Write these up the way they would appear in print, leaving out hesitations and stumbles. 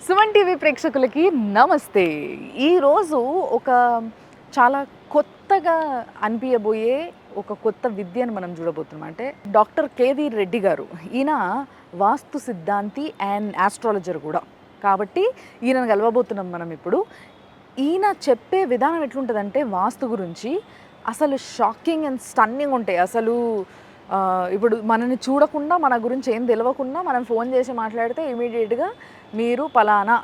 Suman TV ప్రేక్షకులకి నమస్తే. ఈరోజు ఒక చాలా కొత్తగా అనిపించబోయే ఒక కొత్త విద్యను మనం చూడబోతున్నాం. అంటే డాక్టర్ కేవీ రెడ్డి గారు, ఈయన వాస్తు సిద్ధాంతి అండ్ ఆస్ట్రాలజర్ కూడా. కాబట్టి ఈయనను కలవబోతున్నాం మనం ఇప్పుడు. ఈయన చెప్పే విధానం ఎట్లుంటుందంటే వాస్తు గురించి అసలు షాకింగ్ అండ్ స్టన్నింగ్ ఉంటాయి. అసలు ఇప్పుడు మనని చూడకుండా, మన గురించి ఏం తెలియకుండా మనం ఫోన్ చేసి మాట్లాడితే ఇమీడియట్గా మీరు పలానా,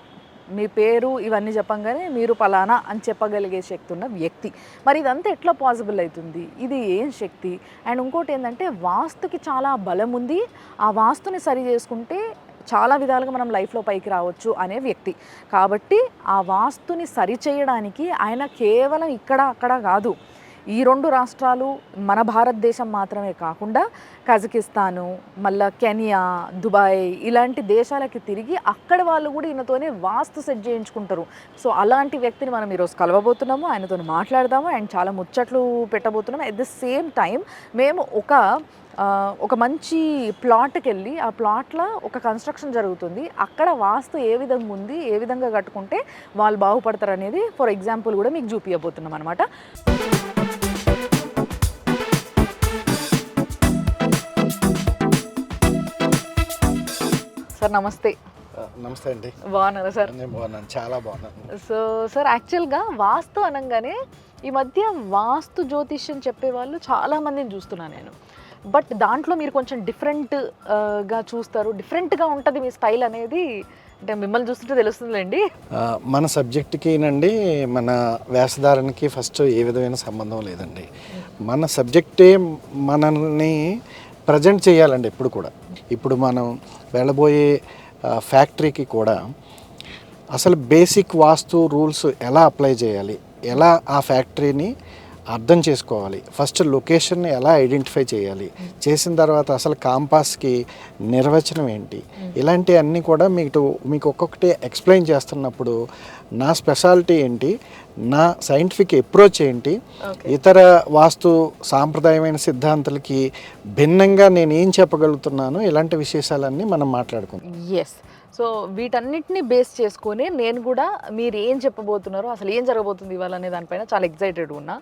మీ పేరు ఇవన్నీ చెప్పంగానే మీరు పలానా అని చెప్పగలిగే శక్తి ఉన్న వ్యక్తి. మరి ఇదంతా ఎట్లా పాసిబుల్ అవుతుంది? ఇది ఏం శక్తి? అండ్ ఇంకోటి ఏంటంటే వాస్తుకి చాలా బలం ఉంది. ఆ వాస్తుని సరి చేసుకుంటే చాలా విధాలుగా మనం లైఫ్లో పైకి రావచ్చు అనే వ్యక్తి. కాబట్టి ఆ వాస్తుని సరిచేయడానికి ఆయన కేవలం ఇక్కడ అక్కడ కాదు, ఈ 2 రాష్ట్రాలు మన భారతదేశం మాత్రమే కాకుండా కజకిస్తాను, మళ్ళీ కెనియా, దుబాయ్ ఇలాంటి దేశాలకి తిరిగి అక్కడ వాళ్ళు కూడా ఈయనతోనే వాస్తు సెట్ చేయించుకుంటారు. సో అలాంటి వ్యక్తిని మనం ఈరోజు కలవబోతున్నాము, ఆయనతో మాట్లాడదాము అండ్ చాలా ముచ్చట్లు పెట్టబోతున్నాము. అట్ ద సేమ్ టైం మేము ఒక మంచి ప్లాట్కి వెళ్ళి ఆ ప్లాట్లో ఒక కన్స్ట్రక్షన్ జరుగుతుంది. అక్కడ వాస్తు ఏ విధంగా ఉంది, ఏ విధంగా కట్టుకుంటే వాళ్ళు బాగుపడతారు అనేది ఫర్ ఎగ్జాంపుల్ కూడా మీకు చూపించబోతున్నాం అనమాట. సార్ నమస్తే. నమస్తే అండి. బాగున్నారా సార్? నేను బాగున్నాను, చాలా బాగున్నాను. సో సార్, యాక్చువల్గా వాస్తు అనగానే ఈ మధ్య వాస్తు జ్యోతిష్యం చెప్పేవాళ్ళు చాలామందిని చూస్తున్నాను నేను. బట్ దాంట్లో మీరు కొంచెం డిఫరెంట్గా చూస్తారు, డిఫరెంట్గా ఉంటుంది మీ స్టైల్ అనేది. అంటే మిమ్మల్ని చూస్తుంటే తెలుస్తుందిలేండి. మన సబ్జెక్ట్కి నండి, మన వేషధారణకి ఫస్ట్ ఏ విధమైన సంబంధం లేదండి. మన సబ్జెక్టే మనల్ని ప్రజెంట్ చేయాలండి ఎప్పుడు కూడా. ఇప్పుడు మనం వెళ్ళబోయే ఫ్యాక్టరీకి కూడా అసలు బేసిక్ వాస్తు రూల్స్ ఎలా అప్లై చేయాలి, ఎలా ఆ ఫ్యాక్టరీని అర్థం చేసుకోవాలి, ఫస్ట్ లొకేషన్ని ఎలా ఐడెంటిఫై చేయాలి, చేసిన తర్వాత అసలు కాంపాస్కి నిర్వచనం ఏంటి, ఇలాంటి అన్నీ కూడా మీకు ఒక్కొక్కటి ఎక్స్ప్లెయిన్ చేస్తున్నప్పుడు నా స్పెషాలిటీ ఏంటి, నా సైంటిఫిక్ అప్రోచ్ ఏంటి, ఇతర వాస్తు సాంప్రదాయమైన సిద్ధాంతాలకి భిన్నంగా నేను ఏం చెప్పగలుగుతున్నాను, ఇలాంటి విశేషాలన్నీ మనం మాట్లాడుకుందాం. ఎస్. సో వీటన్నిటిని బేస్ చేసుకొని నేను కూడా మీరు ఏం చెప్పబోతున్నారో, అసలు ఏం జరగబోతుంది ఇవాళ అనే దానిపైన చాలా ఎక్సైటెడ్ ఉన్నా.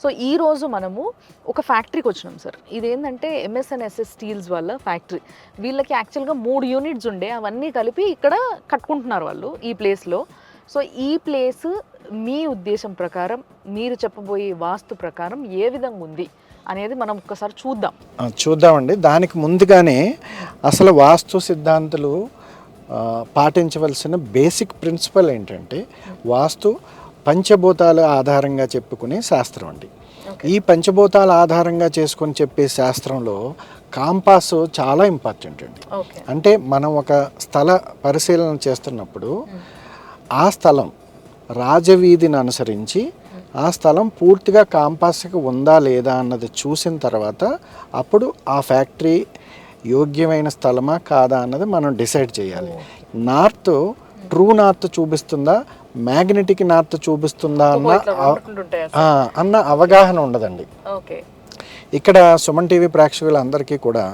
సో ఈరోజు మనము ఒక ఫ్యాక్టరీకి వచ్చినాం సార్. ఇదేంటంటే ఎంఎస్ఎన్ఎస్ఎస్ స్టీల్స్ వాళ్ళ ఫ్యాక్టరీ. వీళ్ళకి యాక్చువల్గా 3 యూనిట్స్ ఉండే, అవన్నీ కలిపి ఇక్కడ కట్టుకుంటున్నారు వాళ్ళు ఈ ప్లేస్లో. సో ఈ ప్లేస్ మీ ఉద్దేశం ప్రకారం, మీరు చెప్పబోయే వాస్తు ప్రకారం ఏ విధంగా ఉంది అనేది మనం ఒక్కసారి చూద్దామండి. దానికి ముందుగానే అసలు వాస్తు సిద్ధాంతులు పాటించవలసిన బేసిక్ ప్రిన్సిపల్ ఏంటంటే, వాస్తు పంచభూతాల ఆధారంగా చెప్పుకునే శాస్త్రం అండి. ఈ పంచభూతాల ఆధారంగా చేసుకొని చెప్పే శాస్త్రంలో కాంపాస్ చాలా ఇంపార్టెంట్ అండి. అంటే మనం ఒక స్థల పరిశీలన చేస్తున్నప్పుడు ఆ స్థలం రాజవీధిని అనుసరించి ఆ స్థలం పూర్తిగా కాంపాస్కి ఉందా లేదా అన్నది చూసిన తర్వాత అప్పుడు ఆ ఫ్యాక్టరీ యోగ్యమైన స్థలమా కాదా అన్నది మనం డిసైడ్ చేయాలి. నార్త్ ట్రూ నార్త్ చూపిస్తుందా, మ్యాగ్నెటిక్ నార్త్ చూపిస్తుందా అన్న అవగాహన ఉండదండి. ఇక్కడ సుమన్ టీవీ ప్రేక్షకులందరికీ కూడా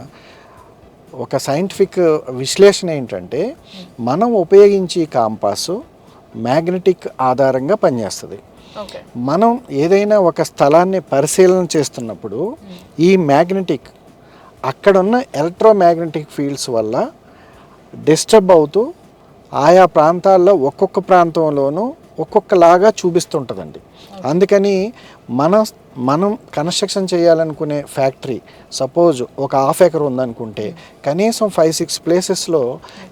ఒక సైంటిఫిక్ విశ్లేషణ ఏంటంటే, మనం ఉపయోగించే కాంపాసు మ్యాగ్నెటిక్ ఆధారంగా పనిచేస్తుంది. మనం ఏదైనా ఒక స్థలాన్ని పరిశీలన చేస్తున్నప్పుడు ఈ మ్యాగ్నెటిక్ అక్కడున్న ఎలక్ట్రోమ్యాగ్నెటిక్ ఫీల్డ్స్ వల్ల డిస్టర్బ్ అవుతూ ఆయా ప్రాంతాల్లో ఒక్కొక్క ప్రాంతంలోనూ ఒక్కొక్కలాగా చూపిస్తుంటుందండి. అందుకని మనం కన్స్ట్రక్షన్ చేయాలనుకునే ఫ్యాక్టరీ సపోజ్ ఒక 1/2 ఎకర్ ఉందనుకుంటే కనీసం 5-6 ప్లేసెస్లో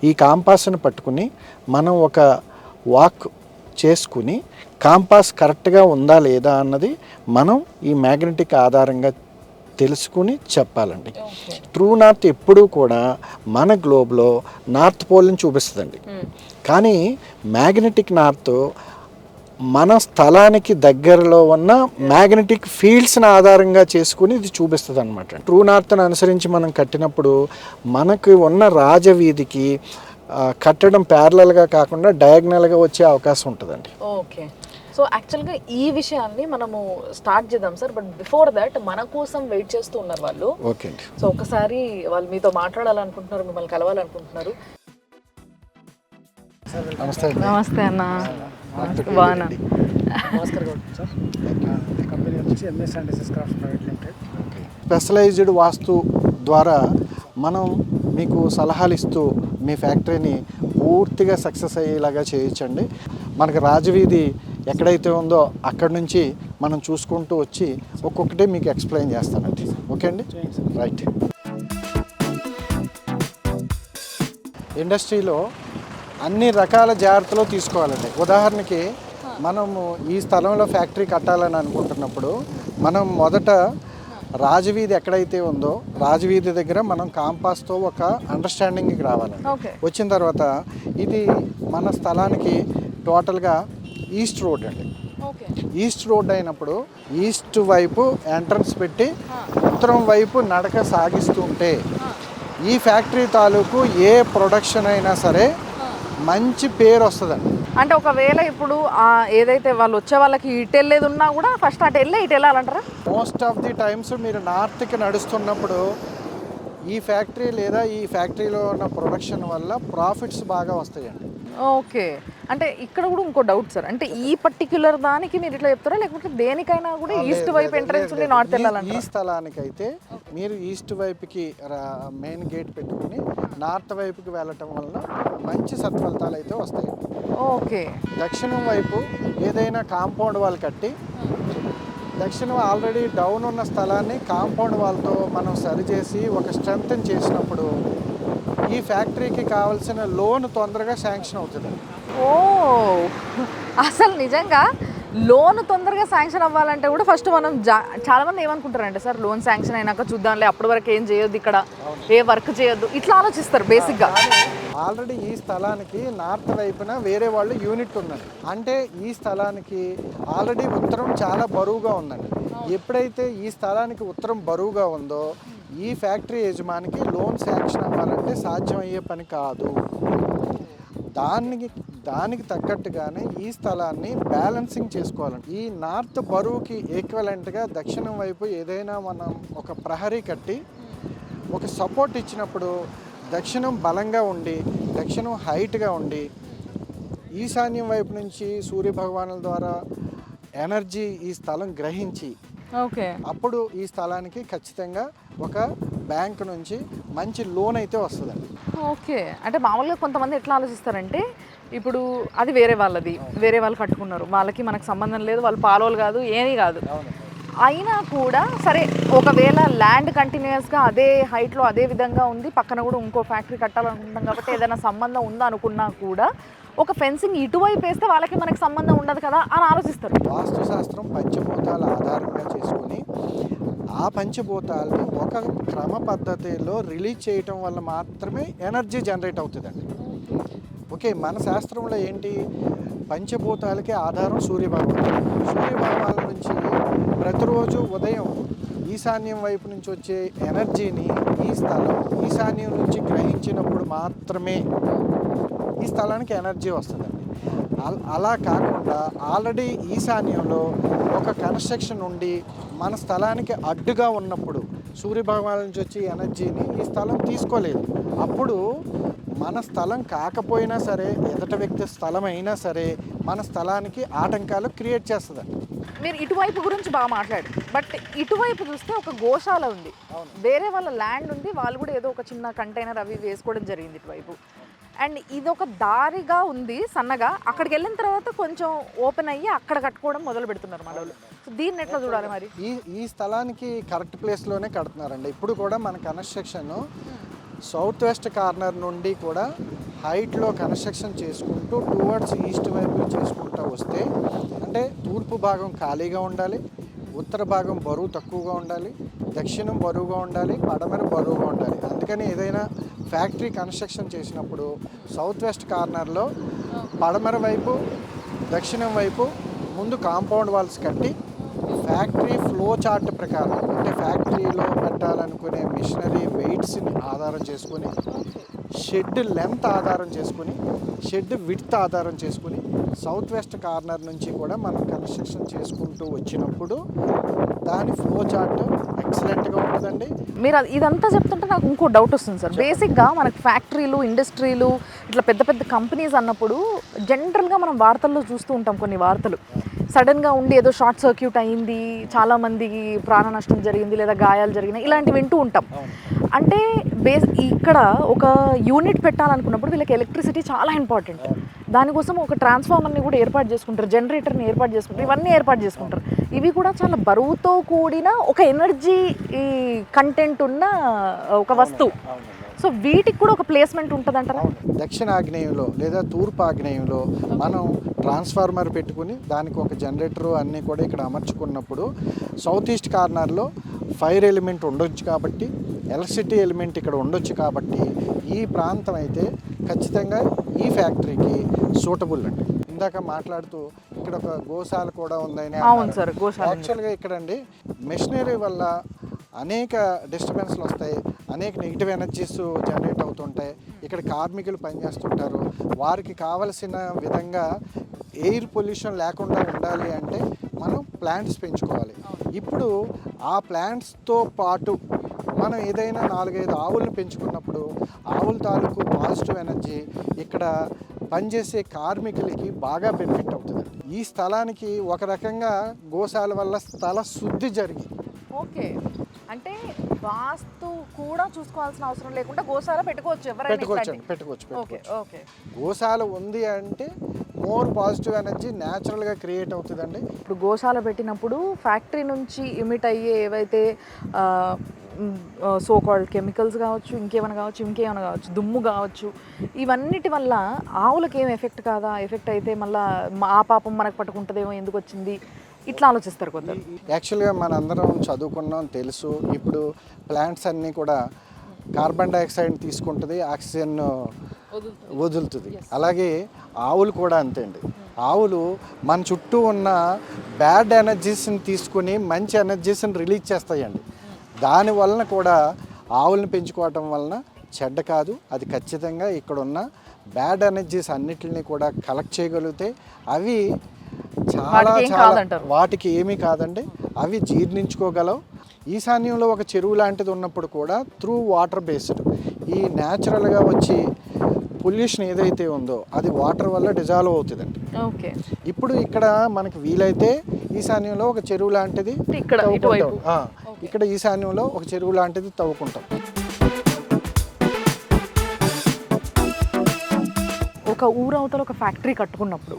ఈ కాంపాస్ని పట్టుకుని మనం ఒక వాక్ చేసుకుని కాంపాస్ కరెక్ట్గా ఉందా లేదా అన్నది మనం ఈ మ్యాగ్నెటిక్ ఆధారంగా తెలుసుకుని చెప్పాలండి. ట్రూ నార్త్ ఎప్పుడూ కూడా మన గ్లోబ్లో నార్త్ పోల్ని చూపిస్తుందండి. కానీ మ్యాగ్నెటిక్ నార్త్ మన స్థలానికి దగ్గరలో ఉన్న మ్యాగ్నెటిక్ ఫీల్డ్స్ని ఆధారంగా చేసుకుని ఇది చూపిస్తుంది అనమాట. ట్రూ నార్త్ని అనుసరించి మనం కట్టినప్పుడు మనకు ఉన్న రాజవీధికి కట్టడం ప్యారలల్గా కాకుండా డయాగ్నల్గా వచ్చే అవకాశం ఉంటుందండి. ఓకే. సో యాక్చువల్గా ఈ విషయాన్ని మనము స్టార్ట్ చేద్దాం సార్. బట్ బిఫోర్ దట్ మన కోసం వెయిట్ చేస్తూ ఉన్నారు వాళ్ళు. ఓకే అండి. సో ఒకసారి వాళ్ళు మీతో మాట్లాడాలనుకుంటున్నారు, మిమ్మల్ని కలవాలనుకుంటున్నారు. నమస్తే అండి. నమస్తే అన్న. డాక్టర్ బాగున్నా. రెడ్డి. భాస్కర్ గౌడ్ సార్. కంపెనీ వచ్చేసి MS and SS crafts private limited. Specialized vastu ద్వారా మనం మీకు సలహాలు ఇస్తూ మీ ఫ్యాక్టరీని పూర్తిగా సక్సెస్ అయ్యేలాగా చేయొచ్చండి. మనకు రాజవీధి ఎక్కడైతే ఉందో అక్కడి నుంచి మనం చూసుకుంటూ వచ్చి ఒక్కొక్కటి మీకు ఎక్స్ప్లెయిన్ చేస్తానండి. ఓకే అండి, రైట్. ఇండస్ట్రీలో అన్ని రకాల జాగ్రత్తలు తీసుకోవాలండి. ఉదాహరణకి మనము ఈ స్థలంలో ఫ్యాక్టరీ కట్టాలని అనుకుంటున్నప్పుడు మనం మొదట రాజవీధి ఎక్కడైతే ఉందో రాజవీధి దగ్గర మనం కాంపాస్తో ఒక అండర్స్టాండింగ్కి రావాలండి. ఓకే. వచ్చిన తర్వాత ఇది మన స్థలానికి టోటల్గా ఈస్ట్ రోడ్ అండి. ఓకే. ఈస్ట్ రోడ్ అయినప్పుడు ఈస్ట్ వైపు ఎంట్రన్స్ పెట్టి ఉత్తరం వైపు నడక సాగిస్తుంటే ఈ ఫ్యాక్టరీ తాలూకు ఏ ప్రొడక్షన్ అయినా సరే మంచి పేరు వస్తుందండి. అంటే ఒకవేళ ఇప్పుడు ఏదైతే వాళ్ళు వచ్చే వాళ్ళకి ఇటు వెళ్ళేది ఉన్నా కూడా ఫస్ట్ అటు వెళ్ళి ఇటు వెళ్ళాలంటారా? మోస్ట్ ఆఫ్ ది టైమ్స్ మీరు నార్త్కి నడుస్తున్నప్పుడు ఈ ఫ్యాక్టరీ లేదా ఈ ఫ్యాక్టరీలో ఉన్న ప్రొడక్షన్ వల్ల ప్రాఫిట్స్ బాగా వస్తాయండి. ఓకే. అంటే ఇక్కడ కూడా ఇంకో డౌట్ సార్, అంటే ఈ పర్టిక్యులర్ దానికి మీరు ఇట్లా చెప్తారా లేకపోతే దేనికైనా కూడా ఈస్ట్ వైపు ఎంట్రన్స్ ఉండి నార్త్ ఈ వెళ్ళాలంటారా? స్థలానికైతే మీరు ఈస్ట్ వైపుకి మెయిన్ గేట్ పెట్టుకుని నార్త్ వైపుకి వెళ్ళటం వలన మంచి సత్ఫలితాలు అయితే వస్తాయి. ఓకే. దక్షిణం వైపు ఏదైనా కాంపౌండ్ వాల్ కట్టి దక్షిణం ఆల్రెడీ డౌన్ ఉన్న స్థలాన్ని కాంపౌండ్ వాల్తో మనం సరిచేసి ఒక స్ట్రెంగ్తన్ చేసినప్పుడు ఈ ఫ్యాక్టరీకి కావాల్సిన లోన్ తొందరగా శాంక్షన్ అవుతుంది. ఓ, అసలు నిజంగా లోన్ తొందరగా శాంక్షన్ అవ్వాలంటే కూడా ఫస్ట్ మనం చాలా మంది ఏమనుకుంటారంటే సార్ లోన్ శాంక్షన్ అయినాక చూద్దాంలే అప్పటి వరకు ఏం చేయొద్దు, ఇక్కడ ఏ వర్క్ చేయొద్దు, ఇట్లా ఆలోచిస్తారు బేసిక్గా. ఆల్రెడీ ఈ స్థలానికి నార్త్ వైపున వేరే వాళ్ళు యూనిట్ ఉందండి. అంటే ఈ స్థలానికి ఆల్రెడీ ఉత్తరం చాలా బరువుగా ఉందండి. ఎప్పుడైతే ఈ స్థలానికి ఉత్తరం బరువుగా ఉందో ఈ ఫ్యాక్టరీ యజమానికి లోన్ శాంక్షన్ అవ్వాలంటే సాధ్యమయ్యే పని కాదు. దానికి తగ్గట్టుగానే ఈ స్థలాన్ని బ్యాలెన్సింగ్ చేసుకోవాలండి. ఈ నార్త్ బరువుకి ఈక్వలెంట్గా దక్షిణం వైపు ఏదైనా మనం ఒక ప్రహరీ కట్టి ఒక సపోర్ట్ ఇచ్చినప్పుడు దక్షిణం బలంగా ఉండి దక్షిణం హైట్గా ఉండి ఈశాన్యం వైపు నుంచి సూర్యభగవానుల ద్వారా ఎనర్జీ ఈ స్థలం గ్రహించి ఓకే అప్పుడు ఈ స్థలానికి ఖచ్చితంగా ఒక బ్యాంక్ నుంచి మంచి లోన్ అయితే వస్తుందండి. ఓకే. అంటే మామూలుగా కొంతమంది ఎట్లా ఆలోచిస్తారంటే ఇప్పుడు అది వేరే వాళ్ళది, వేరే వాళ్ళు కట్టుకున్నారు, వాళ్ళకి మనకు సంబంధం లేదు, వాళ్ళు పాలోలు కాదు, ఏమీ కాదు, అయినా కూడా సరే ఒకవేళ ల్యాండ్ కంటిన్యూస్గా అదే హైట్లో అదే విధంగా ఉంది, పక్కన కూడా ఇంకో ఫ్యాక్టరీ కట్టాలనుకుంటాం కాబట్టి ఏదైనా సంబంధం ఉందా అనుకున్నా కూడా ఒక ఫెన్సింగ్ ఇటువైపు వేస్తే వాళ్ళకి మనకి సంబంధం ఉండదు కదా అని ఆలోచిస్తారు. వాస్తుశాస్త్రం పంచభూతాల ఆధారంగా చేసుకుని ఆ పంచభూతాలని ఒక క్రమ పద్ధతిలో రిలీజ్ చేయటం వల్ల మాత్రమే ఎనర్జీ జనరేట్ అవుతుందండి. ఓకే, మన శాస్త్రంలో ఏంటి, పంచభూతాలకి ఆధారం సూర్యభగవానుడు. సూర్యభగవానుల నుంచి ప్రతిరోజు ఉదయం ఈశాన్యం వైపు నుంచి వచ్చే ఎనర్జీని ఈ స్థలం ఈశాన్యం నుంచి గ్రహించినప్పుడు మాత్రమే ఈ స్థలానికి ఎనర్జీ వస్తుందండి. అలా కాకుండా ఆల్రెడీ ఈశాన్యంలో ఒక కన్స్ట్రక్షన్ ఉండి మన స్థలానికి అడ్డుగా ఉన్నప్పుడు సూర్యభగవానుల నుంచి వచ్చే ఎనర్జీని ఈ స్థలం తీసుకోలేదు. అప్పుడు మన స్థలం కాకపోయినా సరే ఎదుట వ్యక్తి స్థలం అయినా సరే మన స్థలానికి ఆటంకాలు క్రియేట్ చేస్తుందండి. మీరు ఇటువైపు గురించి బాగా మాట్లాడు, బట్ ఇటువైపు చూస్తే ఒక గోశాల ఉంది, వేరే వాళ్ళ ల్యాండ్ ఉంది, వాళ్ళు కూడా ఏదో ఒక చిన్న కంటైనర్ అవి వేసుకోవడం జరిగింది ఇటువైపు. అండ్ ఇది ఒక దారిగా ఉంది సన్నగా, అక్కడికి వెళ్ళిన తర్వాత కొంచెం ఓపెన్ అయ్యి అక్కడ కట్టుకోవడం మొదలు పెడుతున్నారు మన వాళ్ళు. సో దీన్ని ఎట్లా చూడాలి మరి? ఈ స్థలానికి కరెక్ట్ ప్లేస్లోనే కడుతున్నారండి. ఇప్పుడు కూడా మన కన్స్ట్రక్షన్ సౌత్ వెస్ట్ కార్నర్ నుండి కూడా హైట్లో కన్స్ట్రక్షన్ చేసుకుంటూ టువర్డ్స్ ఈస్ట్ వైపు చేసుకుంటూ వస్తే అంటే తూర్పు భాగం ఖాళీగా ఉండాలి, ఉత్తర భాగం బరువు తక్కువగా ఉండాలి, దక్షిణం బరువుగా ఉండాలి, పడమర బరువుగా ఉండాలి. అందుకని ఏదైనా ఫ్యాక్టరీ కన్స్ట్రక్షన్ చేసినప్పుడు సౌత్ వెస్ట్ కార్నర్లో పడమర వైపు దక్షిణం వైపు ముందు కాంపౌండ్ వాల్స్ కట్టి ఫ్యాక్టరీ ఫ్లో చార్ట్ ప్రకారం అంటే ఫ్యాక్టరీలో పెట్టాలనుకునే మిషనరీ వెయిట్స్ని ఆధారం చేసుకొని షెడ్ లెంత్ ఆధారం చేసుకొని షెడ్ విడ్త్ ఆధారం చేసుకొని సౌత్ వెస్ట్ కార్నర్ నుంచి కూడా మనం కన్స్ట్రక్షన్ చేసుకుంటూ వచ్చినప్పుడు దాని ఫ్లో చార్ట్ ఎక్సలెంట్గా ఉంటుందండి. మీరు ఇదంతా చెప్తుంటే నాకు ఇంకో డౌట్ వస్తుంది సార్. బేసిక్గా మనకు ఫ్యాక్టరీలు, ఇండస్ట్రీలు, ఇట్లా పెద్ద పెద్ద కంపెనీస్ అన్నప్పుడు జనరల్గా మనం వార్తల్లో చూస్తూ ఉంటాం కొన్ని వార్తలు. సడన్గా ఉండి ఏదో షార్ట్ సర్క్యూట్ అయింది, చాలామందికి ప్రాణ నష్టం జరిగింది లేదా గాయాలు జరిగినాయి, ఇలాంటివి వింటూ ఉంటాం. అంటే ఇక్కడ ఒక యూనిట్ పెట్టాలనుకున్నప్పుడు వీళ్ళకి ఎలక్ట్రిసిటీ చాలా ఇంపార్టెంట్. దానికోసం ఒక ట్రాన్స్ఫార్మర్ని కూడా ఏర్పాటు చేసుకుంటారు, జనరేటర్ని ఏర్పాటు చేసుకుంటారు, ఇవన్నీ ఏర్పాటు చేసుకుంటారు. ఇవి కూడా చాలా బరువుతో కూడిన ఒక ఎనర్జీ కంటెంట్ ఉన్న ఒక వస్తువు. సో వీటికి కూడా ఒక ప్లేస్మెంట్ ఉంటుంది అంటారా? దక్షిణ ఆగ్నేయంలో లేదా తూర్పు ఆగ్నేయంలో మనం ట్రాన్స్ఫార్మర్ పెట్టుకుని దానికి ఒక జనరేటరు అన్నీ కూడా ఇక్కడ అమర్చుకున్నప్పుడు సౌత్ ఈస్ట్ కార్నర్లో ఫైర్ ఎలిమెంట్ ఉండొచ్చు కాబట్టి, ఎలక్ట్రిసిటీ ఎలిమెంట్ ఇక్కడ ఉండొచ్చు కాబట్టి ఈ ప్రాంతం అయితే ఖచ్చితంగా ఈ ఫ్యాక్టరీకి సూటబుల్ అండి. ఇందాక మాట్లాడుతూ ఇక్కడ ఒక గోశాల కూడా ఉందని. అవును సార్, గోశాల. యాక్చువల్గా ఇక్కడండి మెషినరీ వల్ల అనేక డిస్టర్బెన్స్లు వస్తాయి, అనేక నెగిటివ్ ఎనర్జీస్ జనరేట్ అవుతుంటాయి. ఇక్కడ కార్మికులు పనిచేస్తుంటారు, వారికి కావలసిన విధంగా ఎయిర్ పొల్యూషన్ లేకుండా ఉండాలి అంటే మనం ప్లాంట్స్ పెంచుకోవాలి. ఇప్పుడు ఆ ప్లాంట్స్తో పాటు మనం ఏదైనా 4-5 ఆవులను పెంచుకున్నప్పుడు ఆవుల తాలూకు పాజిటివ్ ఎనర్జీ ఇక్కడ పనిచేసే కార్మికులకి బాగా బెనిఫిట్ అవుతుంది. ఈ స్థలానికి ఒక రకంగా గోశాల వల్ల స్థల శుద్ధి జరిగి. ఓకే, అంటే వాస్తు కూడా చూసుకోవాల్సిన అవసరం లేకుండా గోశాల పెట్టుకోవచ్చు ఎవరైనా. పెట్టుకోవచ్చు. గోశాల ఉంది అంటే మోర్ పాజిటివ్ ఎనర్జీ న్యాచురల్గా క్రియేట్ అవుతుందండి. ఇప్పుడు గోశాల పెట్టినప్పుడు ఫ్యాక్టరీ నుంచి ఇమిట్ అయ్యే ఏవైతే సో కాల్డ్ కెమికల్స్ కావచ్చు, ఇంకేమైనా కావచ్చు, దుమ్ము కావచ్చు, ఇవన్నిటి వల్ల ఆవులకు ఏం ఎఫెక్ట్ కాదా? ఎఫెక్ట్ అయితే మళ్ళీ ఆ పాపం మనకు పట్టుకుంటుందేమో, ఎందుకు వచ్చింది, ఇట్లా ఆలోచిస్తారు కొందరు. యాక్చువల్గా మనందరం చదువుకున్నాం, తెలుసు. ఇప్పుడు ప్లాంట్స్ అన్నీ కూడా కార్బన్ డైఆక్సైడ్ తీసుకుంటుంది, ఆక్సిజన్ వదులుతుంది. అలాగే ఆవులు కూడా అంతే అండి. ఆవులు మన చుట్టూ ఉన్న బ్యాడ్ ఎనర్జీస్ని తీసుకుని మంచి ఎనర్జీస్ని రిలీజ్ చేస్తాయండి. దానివలన కూడా ఆవులను పెంచుకోవటం వలన చెడ్డ కాదు, అది ఖచ్చితంగా ఇక్కడ ఉన్న బ్యాడ్ ఎనర్జీస్ అన్నిటిని కూడా కలెక్ట్ చేయగలిగితే అవి వాటికి ఏమీ కాదండి, అవి జీర్ణించుకోగలవు. ఈశాన్యంలో ఒక చెరువు లాంటిది ఉన్నప్పుడు కూడా త్రూ వాటర్ బేస్డ్ ఈ న్యాచురల్గా వచ్చి పొల్యూషన్ ఏదైతే ఉందో అది వాటర్ వల్ల డిజాల్వ్ అవుతుందండి. ఓకే, ఇప్పుడు ఇక్కడ మనకి వీలైతే ఈశాన్యంలో ఒక చెరువు లాంటిది ఇక్కడ ఈశాన్యంలో ఒక చెరువు లాంటిది తవ్వుకుంటాం. ఒక ఊరు అవతల ఒక ఫ్యాక్టరీ కట్టుకున్నప్పుడు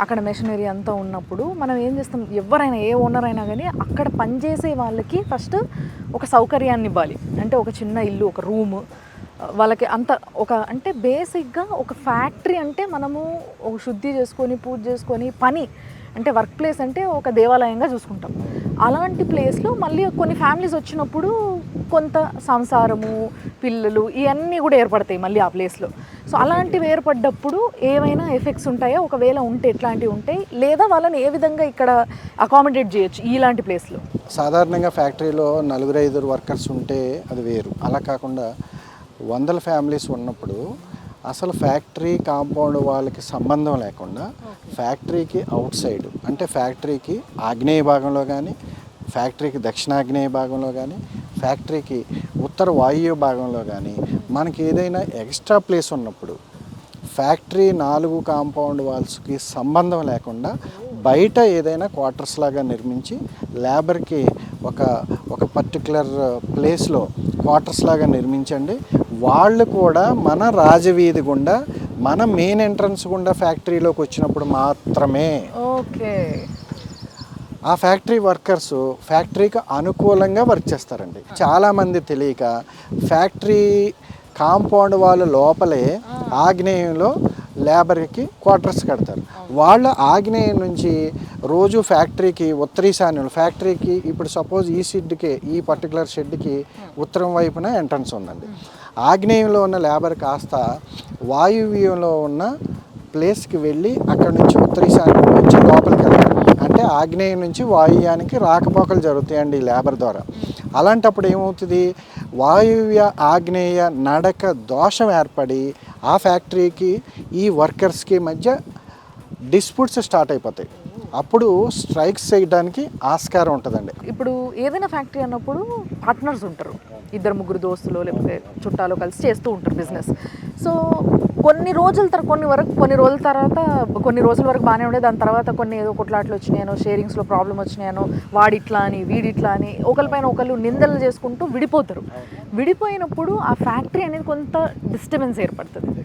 అక్కడ మెషినరీ అంతా ఉన్నప్పుడు మనం ఏం చేస్తాం, ఎవరైనా ఏ ఓనర్ అయినా కానీ అక్కడ పనిచేసే వాళ్ళకి ఫస్ట్ ఒక సౌకర్యాన్ని ఇవ్వాలి. అంటే ఒక చిన్న ఇల్లు, ఒక రూము వాళ్ళకి అంత ఒక అంటే బేసిక్గా ఒక ఫ్యాక్టరీ అంటే మనము ఒక శుద్ధి చేసుకొని పూజ చేసుకొని పని అంటే వర్క్ ప్లేస్ అంటే ఒక దేవాలయంగా చూసుకుంటాం. అలాంటి ప్లేస్లో మళ్ళీ కొన్ని ఫ్యామిలీస్ వచ్చినప్పుడు కొంత సంసారము, పిల్లలు ఇవన్నీ కూడా ఏర్పడతాయి మళ్ళీ ఆ ప్లేస్లో. సో అలాంటివి ఏర్పడ్డప్పుడు ఏమైనా ఎఫెక్ట్స్ ఉంటాయో, ఒకవేళ ఉంటే ఎట్లాంటివి ఉంటాయి, లేదా వాళ్ళని ఏ విధంగా ఇక్కడ అకామిడేట్ చేయొచ్చు ఇలాంటి ప్లేస్లో? సాధారణంగా ఫ్యాక్టరీలో 4-5 వర్కర్స్ ఉంటే అది వేరు. అలా కాకుండా 100 ఫ్యామిలీస్ ఉన్నప్పుడు అసలు ఫ్యాక్టరీ కాంపౌండ్ వాళ్ళకి సంబంధం లేకుండా ఫ్యాక్టరీకి అవుట్ సైడ్ అంటే ఫ్యాక్టరీకి ఆగ్నేయ భాగంలో కానీ, ఫ్యాక్టరీకి దక్షిణాగ్నేయ భాగంలో కానీ, ఫ్యాక్టరీకి ఉత్తర వాయువ్య భాగంలో కానీ మనకి ఏదైనా ఎక్స్ట్రా ప్లేస్ ఉన్నప్పుడు ఫ్యాక్టరీ 4 కాంపౌండ్ వాల్స్కి సంబంధం లేకుండా బయట ఏదైనా క్వార్టర్స్ లాగా నిర్మించి లేబర్కి ఒక పర్టికులర్ ప్లేస్లో క్వార్టర్స్ లాగా నిర్మించండి. వాళ్ళు కూడా మన రాజవీధి గుండా, మన మెయిన్ ఎంట్రన్స్ గుండా ఫ్యాక్టరీలోకి వచ్చినప్పుడు మాత్రమే ఓకే ఆ ఫ్యాక్టరీ వర్కర్స్ ఫ్యాక్టరీకి అనుకూలంగా వర్క్ చేస్తారండి. చాలామంది తెలియక ఫ్యాక్టరీ కాంపౌండ్ వాళ్ళ లోపలే ఆగ్నేయంలో లేబర్కి క్వార్టర్స్ కడతారు. వాళ్ళ ఆగ్నేయం నుంచి రోజు ఫ్యాక్టరీకి ఉత్తరీశాన్యంలో ఫ్యాక్టరీకి ఇప్పుడు సపోజ్ ఈ షెడ్కి, ఈ పర్టికులర్ షెడ్కి ఉత్తరం వైపున ఎంట్రన్స్ ఉందండి. ఆగ్నేయంలో ఉన్న లేబర్ కాస్త వాయువ్యంలో ఉన్న ప్లేస్కి వెళ్ళి అక్కడ నుంచి ఉత్తరీశాన్యం నుంచి లోపలికి వెళ్ళాలి. అంటే ఆగ్నేయం నుంచి వాయువ్యానికి రాకపోకలు జరుగుతాయండి ఈ లేబర్ ద్వారా. అలాంటప్పుడు ఏమవుతుంది, వాయువ్య ఆగ్నేయ నడక దోషం ఏర్పడి ఆ ఫ్యాక్టరీకి ఈ వర్కర్స్కి మధ్య డిస్ప్యూట్స్ స్టార్ట్ అయిపోతాయి. అప్పుడు స్ట్రైక్స్ చేయడానికి ఆస్కారం ఉంటుందండి. ఇప్పుడు ఏదైనా ఫ్యాక్టరీ అన్నప్పుడు పార్ట్నర్స్ ఉంటారు, 2-3 దోస్తులు లేకపోతే చుట్టాలు కలిసి చేస్తూ ఉంటారు బిజినెస్. సో కొన్ని రోజుల తర్వాత కొన్ని రోజుల వరకు బాగానే ఉండే, దాని తర్వాత కొన్ని ఏదో కొట్లాట్లు వచ్చినాయనో, షేరింగ్స్లో ప్రాబ్లం వచ్చినాయనో, వాడిట్లా అని వీడిట్లా అని ఒకరిపైన ఒకళ్ళు నిందలు చేసుకుంటూ విడిపోతారు. విడిపోయినప్పుడు ఆ ఫ్యాక్టరీ అనేది కొంత డిస్టర్బెన్స్ ఏర్పడుతుంది,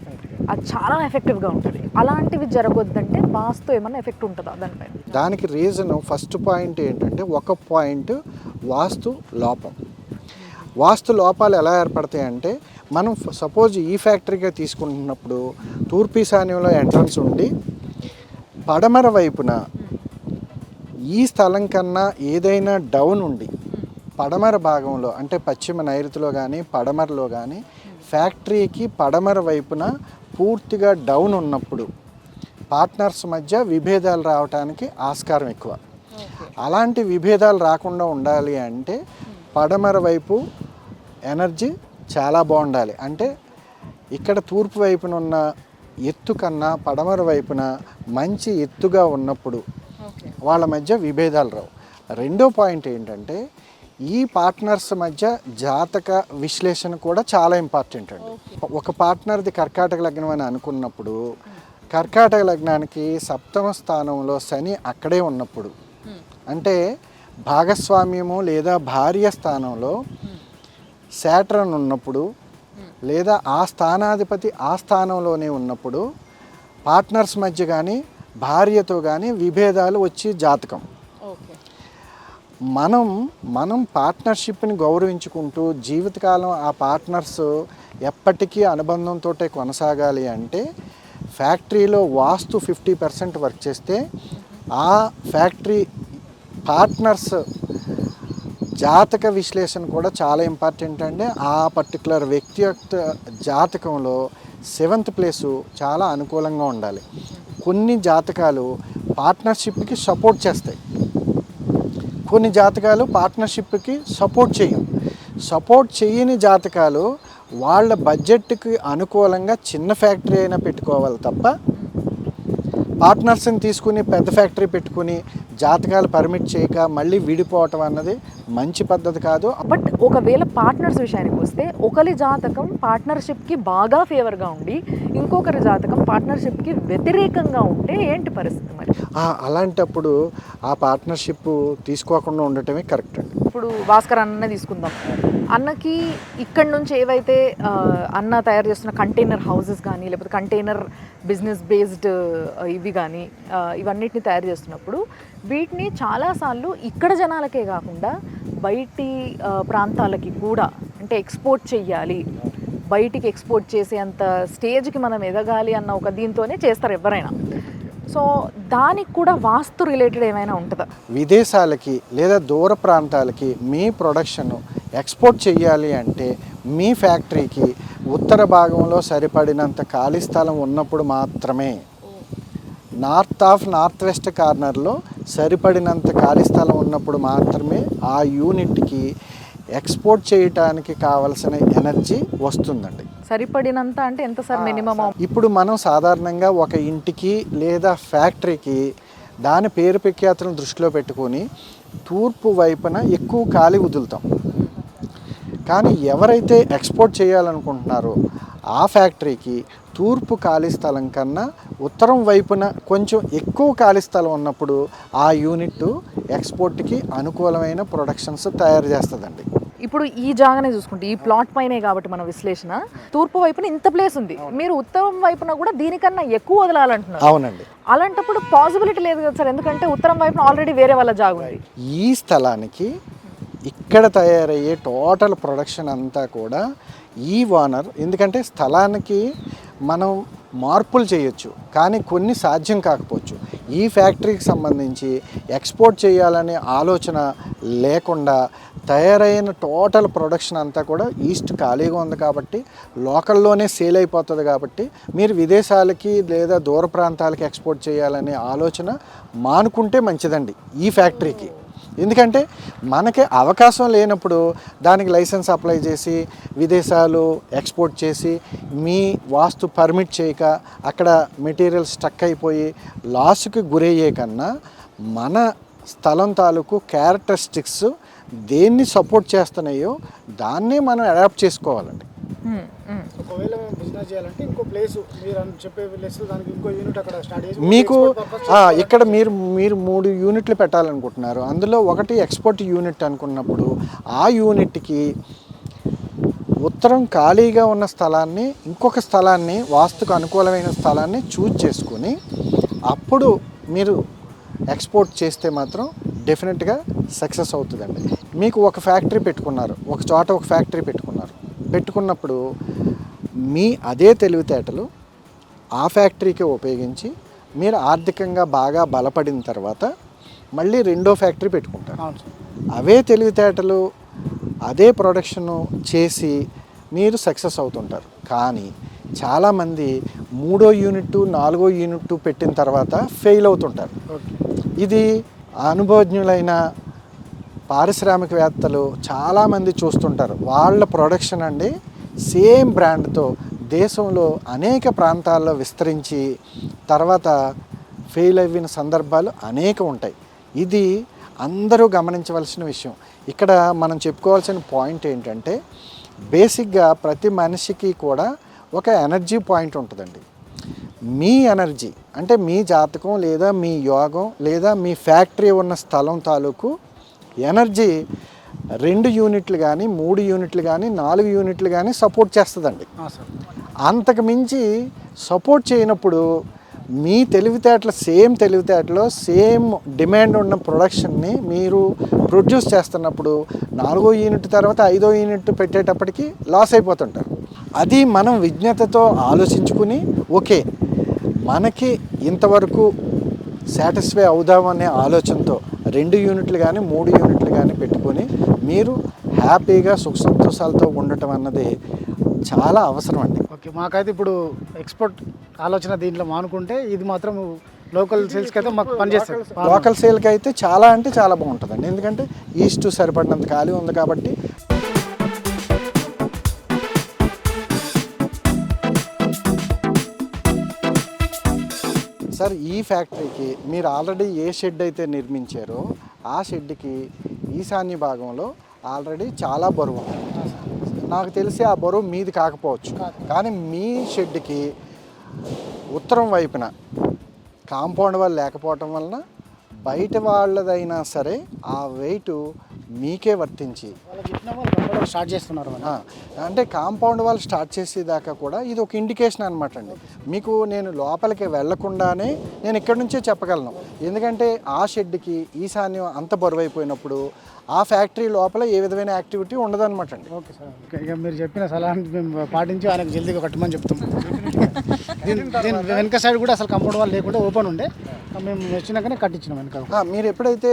అది చాలా ఎఫెక్టివ్గా ఉంటుంది. అలాంటివి జరగొద్దంటే వాస్తు ఏమన్నా ఎఫెక్ట్ ఉంటుందా దానిపైన? దానికి రీజన్ ఫస్ట్ పాయింట్ ఏంటంటే, ఒక పాయింట్ వాస్తు లోపం. వాస్తు లోపాలు ఎలా ఏర్పడతాయంటే, మనం సపోజ్ ఈ ఫ్యాక్టరీగా తీసుకుంటున్నప్పుడు తూర్పు ఈశాన్యంలో ఎంట్రన్స్ ఉండి పడమర వైపున ఈ స్థలం కన్నా ఏదైనా డౌన్ ఉండి పడమర భాగంలో అంటే పశ్చిమ నైరుతిలో కానీ పడమరలో కానీ ఫ్యాక్టరీకి పడమర వైపున పూర్తిగా డౌన్ ఉన్నప్పుడు పార్ట్నర్స్ మధ్య విభేదాలు రావడానికి ఆస్కారం ఎక్కువ. అలాంటి విభేదాలు రాకుండా ఉండాలి అంటే పడమర వైపు ఎనర్జీ చాలా బాగుండాలి. అంటే ఇక్కడ తూర్పు వైపున ఉన్న ఎత్తు కన్నా పడమర వైపున మంచి ఎత్తుగా ఉన్నప్పుడు వాళ్ళ మధ్య విభేదాలు రావు. రెండో పాయింట్ ఏంటంటే, ఈ పార్ట్నర్స్ మధ్య జాతక విశ్లేషణ కూడా చాలా ఇంపార్టెంట్ అండి. ఒక పార్ట్నర్ది కర్కాటక లగ్నం అని అనుకున్నప్పుడు కర్కాటక లగ్నానికి 7వ స్థానంలో శని అక్కడే ఉన్నప్పుడు, అంటే భాగస్వామ్యము లేదా భార్య స్థానంలో శాటర్న్ ఉన్నప్పుడు లేదా ఆ స్థానాధిపతి ఆ స్థానంలోనే ఉన్నప్పుడు పార్ట్నర్స్ మధ్య కానీ భార్యతో కానీ విభేదాలు వచ్చి జాతకం. మనం పార్ట్నర్షిప్ని గౌరవించుకుంటూ జీవితకాలం ఆ పార్ట్నర్స్ ఎప్పటికీ అనుబంధంతో కొనసాగాలి అంటే ఫ్యాక్టరీలో వాస్తు 50% వర్క్ చేస్తే ఆ ఫ్యాక్టరీ పార్ట్నర్స్ జాతక విశ్లేషణ కూడా చాలా ఇంపార్టెంట్ అండి. ఆ పర్టికులర్ వ్యక్తి యొక్క జాతకంలో 7th ప్లేసు చాలా అనుకూలంగా ఉండాలి. కొన్ని జాతకాలు పార్ట్నర్షిప్కి సపోర్ట్ చేస్తాయి, కొన్ని జాతకాలు పార్ట్నర్షిప్కి సపోర్ట్ చేయని జాతకాలు వాళ్ళ బడ్జెట్కి అనుకూలంగా చిన్న ఫ్యాక్టరీ అయినా పెట్టుకోవాలి తప్ప పార్ట్నర్స్ని తీసుకుని పెద్ద ఫ్యాక్టరీ పెట్టుకుని జాతకాలు పర్మిట్ చేయక మళ్ళీ విడిపోవటం అన్నది మంచి పద్ధతి కాదు. బట్ ఒకవేళ పార్ట్నర్స్ విషయానికి వస్తే ఒకరి జాతకం పార్ట్నర్షిప్కి బాగా ఫేవర్గా ఉండి ఇంకొకరి జాతకం పార్ట్నర్షిప్కి వ్యతిరేకంగా ఉంటే ఏంటి పరిస్థితి మరి? అలాంటప్పుడు ఆ పార్ట్నర్షిప్ తీసుకోకుండా ఉండటమే కరెక్ట్ అండి. ఇప్పుడు భాస్కర్ అన్ననే తీసుకుందాం. అన్నకి ఇక్కడ నుంచి ఏవైతే అన్న తయారు చేస్తున్న కంటైనర్ హౌసెస్ కానీ లేకపోతే కంటైనర్ బిజినెస్ బేస్డ్ ఇవి కానీ ఇవన్నిటిని తయారు చేస్తున్నప్పుడు వీటిని చాలాసార్లు ఇక్కడ జనాలకే కాకుండా బయటి ప్రాంతాలకి కూడా, అంటే ఎక్స్పోర్ట్ చెయ్యాలి, బయటికి ఎక్స్పోర్ట్ చేసేంత స్టేజ్కి మనం ఎదగాలి అన్న ఒక దీంతోనే చేస్తారు ఎవరైనా. సో దానికి కూడా వాస్తు రిలేటెడ్ ఏమైనా ఉంటుందా? విదేశాలకి లేదా దూర ప్రాంతాలకి మీ ప్రొడక్షన్ ఎక్స్పోర్ట్ చేయాలి అంటే మీ ఫ్యాక్టరీకి ఉత్తర భాగంలో సరిపడినంత ఖాళీ స్థలం ఉన్నప్పుడు మాత్రమే, నార్త్ వెస్ట్ కార్నర్లో సరిపడినంత ఖాళీ స్థలం ఉన్నప్పుడు మాత్రమే ఆ యూనిట్కి ఎక్స్పోర్ట్ చేయటానికి కావలసిన ఎనర్జీ వస్తుందండి. సరిపడినంత అంటే ఎంత సార్ మినిమం? ఇప్పుడు మనం సాధారణంగా ఒక ఇంటికి లేదా ఫ్యాక్టరీకి దాని పేరు ప్రఖ్యాతులను దృష్టిలో పెట్టుకొని తూర్పు వైపున ఎక్కువ ఖాళీ వదులుతాం. కానీ ఎవరైతే ఎక్స్పోర్ట్ చేయాలనుకుంటున్నారో ఆ ఫ్యాక్టరీకి తూర్పు ఖాళీ స్థలం కన్నా ఉత్తరం వైపున కొంచెం ఎక్కువ ఖాళీ స్థలం ఉన్నప్పుడు ఆ యూనిట్ ఎక్స్పోర్ట్కి అనుకూలమైన ప్రొడక్షన్స్ తయారు చేస్తుందండి. ఇప్పుడు ఈ జాగానే చూసుకుంటే ఈ ప్లాట్ పైనే కాబట్టి మన విశ్లేషణ, తూర్పు వైపున ఇంత ప్లేస్ ఉంది, మీరు ఉత్తరం వైపున కూడా దీనికన్నా ఎక్కువ వదలాలంటున్నారు. అవునండి. అలాంటప్పుడు పాసిబిలిటీ లేదు కదా సార్, ఎందుకంటే ఉత్తరం వైపున ఆల్రెడీ వేరే వాళ్ళ జాగా ఉంది. ఈ స్థలానికి ఇక్కడ తయారయ్యే టోటల్ ప్రొడక్షన్ అంతా కూడా ఈ ఓనర్, ఎందుకంటే స్థలానికి మనం మార్పులు చేయొచ్చు కానీ కొన్ని సాధ్యం కాకపోవచ్చు. ఈ ఫ్యాక్టరీకి సంబంధించి ఎక్స్పోర్ట్ చేయాలనే ఆలోచన లేకుండా తయారైన టోటల్ ప్రొడక్షన్ అంతా కూడా ఈస్ట్ ఖాళీగా ఉంది కాబట్టి లోకల్లోనే సేల్ అయిపోతుంది. కాబట్టి మీరు విదేశాలకి లేదా దూర ప్రాంతాలకి ఎక్స్పోర్ట్ చేయాలనే ఆలోచన మానుకుంటే మంచిదండి ఈ ఫ్యాక్టరీకి. ఎందుకంటే మనకి అవకాశం లేనప్పుడు దానికి లైసెన్స్ అప్లై చేసి విదేశాలు ఎక్స్పోర్ట్ చేసి మీ వాస్తు పర్మిట్ చేయక అక్కడ మెటీరియల్ స్టక్ అయిపోయి లాస్కి గురయ్యే కన్నా మన స్థలం తాలూకు క్యారెక్టరిస్టిక్స్ దేన్ని సపోర్ట్ చేస్తున్నాయో దాన్నే మనం అడాప్ట్ చేసుకోవాలండి. ఒకవేళ మేము బిజినెస్ చేయాలంటే ఇంకో ప్లేస్ మీరు చెప్పే ప్లేస్ దానికి ఇంకో యూనిట్ అక్కడ స్టార్ట్ చేసి మీకు ఇక్కడ మీరు 3 యూనిట్లు పెట్టాలనుకుంటున్నారు. అందులో ఒకటి ఎక్స్పోర్ట్ యూనిట్ అనుకున్నప్పుడు ఆ యూనిట్కి ఉత్తరం ఖాళీగా ఉన్న స్థలాన్ని, ఇంకొక స్థలాన్ని, వాస్తుకు అనుకూలమైన స్థలాన్ని చూజ్ చేసుకొని అప్పుడు మీరు ఎక్స్పోర్ట్ చేస్తే మాత్రం డెఫినెట్గా సక్సెస్ అవుతుందండి. మీకు ఒక ఫ్యాక్టరీ పెట్టుకున్నారు, ఒక చోట ఒక ఫ్యాక్టరీ పెట్టుకున్నప్పుడు మీ అదే తెలివితేటలు ఆ ఫ్యాక్టరీకి ఉపయోగించి మీరు ఆర్థికంగా బాగా బలపడిన తర్వాత మళ్ళీ రెండో ఫ్యాక్టరీ పెట్టుకుంటారు. అవే తెలివితేటలు అదే ప్రొడక్షను చేసి మీరు సక్సెస్ అవుతుంటారు. కానీ చాలామంది 3వ యూనిట్ 4వ యూనిట్ పెట్టిన తర్వాత ఫెయిల్ అవుతుంటారు. ఇది అనుభవజ్ఞులైన పారిశ్రామికవేత్తలు చాలామంది చూస్తుంటారు. వాళ్ళ ప్రొడక్షన్ అండి సేమ్ బ్రాండ్తో దేశంలో అనేక ప్రాంతాల్లో విస్తరించి తర్వాత ఫెయిల్ అయిన సందర్భాలు అనేక ఉంటాయి. ఇది అందరూ గమనించవలసిన విషయం. ఇక్కడ మనం చెప్పుకోవాల్సిన పాయింట్ ఏంటంటే బేసిక్గా ప్రతి మనిషికి కూడా ఒక ఎనర్జీ పాయింట్ ఉంటుందండి. మీ ఎనర్జీ అంటే మీ జాతకం లేదా మీ యోగం లేదా మీ ఫ్యాక్టరీ ఉన్న స్థలం తాలూకు ఎనర్జీ 2 యూనిట్లు కానీ 3 యూనిట్లు కానీ 4 యూనిట్లు కానీ సపోర్ట్ చేస్తుందండి. అంతకు మించి సపోర్ట్ చేయనప్పుడు మీ తెలివితేటలు సేమ్ డిమాండ్ ఉన్న ప్రొడక్షన్ని మీరు ప్రొడ్యూస్ చేస్తున్నప్పుడు 4వ యూనిట్ తర్వాత 5వ యూనిట్ పెట్టేటప్పటికి లాస్ అయిపోతుంటారు. అది మనం విజ్ఞతతో ఆలోచించుకుని ఓకే మనకి ఇంతవరకు సాటిస్ఫై అవుదామనే ఆలోచనతో 2 యూనిట్లు కానీ 3 యూనిట్లు కానీ పెట్టుకొని మీరు హ్యాపీగా సుఖ సంతోషాలతో ఉండటం అన్నది చాలా అవసరం అండి. ఓకే, మాకైతే ఇప్పుడు ఎక్స్పోర్ట్ ఆలోచన దీంట్లో మానుకుంటే ఇది మాత్రం లోకల్ సేల్స్కి అయితే మాకు పనిచేస్తుంది. లోకల్ సేల్కి అయితే చాలా అంటే చాలా బాగుంటుందండి. ఎందుకంటే ఈస్ట్ సరిపడినంత ఖాళీ ఉంది కాబట్టి. సార్ ఈ ఫ్యాక్టరీకి మీరు ఆల్రెడీ ఏ షెడ్ అయితే నిర్మించారో ఆ షెడ్కి ఈశాన్య భాగంలో ఆల్రెడీ చాలా బరువు ఉంది. నాకు తెలిసి ఆ బరువు మీది కాకపోవచ్చు, కానీ మీ షెడ్కి ఉత్తరం వైపున కాంపౌండ్ వాళ్ళు లేకపోవటం వలన బయట వాళ్ళదైనా సరే ఆ వెయిట్ మీకే వర్తించి స్టార్ట్ చేస్తున్నారు. అంటే కాంపౌండ్ వాళ్ళు స్టార్ట్ చేసేదాకా కూడా ఇది ఒక ఇండికేషన్ అనమాట అండి. మీకు నేను లోపలికి వెళ్లకుండానే నేను ఇక్కడి నుంచే చెప్పగలను. ఎందుకంటే ఆ షెడ్కి ఈశాన్యం అంత బరువు అయిపోయినప్పుడు ఆ ఫ్యాక్టరీ లోపల ఏ విధమైన యాక్టివిటీ ఉండదన్నమాట అండి. ఓకే సార్, ఇక మీరు చెప్పిన సలహాన్ని మేము పాటించి ఆయనకు జల్దీగా కట్టమని చెప్తాం. దీని వెనక సైడ్ కూడా అసలు కాంపౌండ్ వాళ్ళు లేకుండా ఓపెన్ ఉండే, మేము వచ్చినాకనే కట్టించినాం వెనక. మీరు ఎప్పుడైతే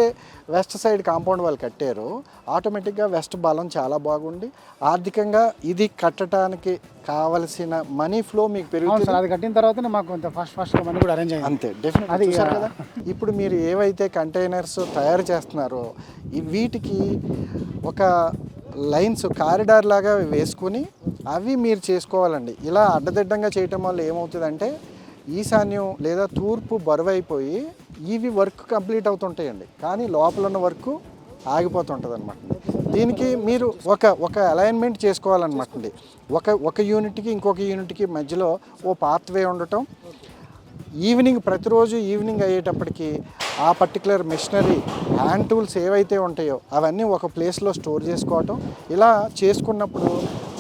వెస్ట్ సైడ్ కాంపౌండ్ వాళ్ళు కట్టారో ఆటోమేటిక్గా వెస్ట్ బలం చాలా బాగుండి ఆర్థికంగా ఇది కట్టడానికి కావలసిన మనీ ఫ్లో మీకు పెరుగుతుంది. అది కట్టిన తర్వాతనే మాకు కొంత ఫస్ట్ మనీ కూడా అరేంజ్ అయింది. అంతే, డెఫినెట్ చూసారు కదా. ఇప్పుడు మీరు ఏవైతే కంటైనర్స్ తయారు చేస్తున్నారో వీటికి ఒక లైన్స్ కారిడార్ లాగా వేసుకుని అవి మీరు చేసుకోవాలండి. ఇలా అడ్డదిడ్డంగా చేయటం వల్ల ఏమవుతుందంటే ఈశాన్యం లేదా తూర్పు బరువు అయిపోయి ఇవి వర్క్ కంప్లీట్ అవుతుంటాయండి, కానీ లోపల ఉన్న వర్క్ ఆగిపోతుంటుంది అనమాట. దీనికి మీరు ఒక అలైన్మెంట్ చేసుకోవాలన్నమాట అండి. ఒక యూనిట్కి ఇంకొక యూనిట్కి మధ్యలో ఓ పాత్వే ఉండటం, ప్రతిరోజు ఈవినింగ్ అయ్యేటప్పటికి ఆ పర్టికులర్ మిషనరీ హ్యాండ్ టూల్స్ ఏవైతే ఉంటాయో అవన్నీ ఒక ప్లేస్లో స్టోర్ చేసుకోవటం. ఇలా చేసుకున్నప్పుడు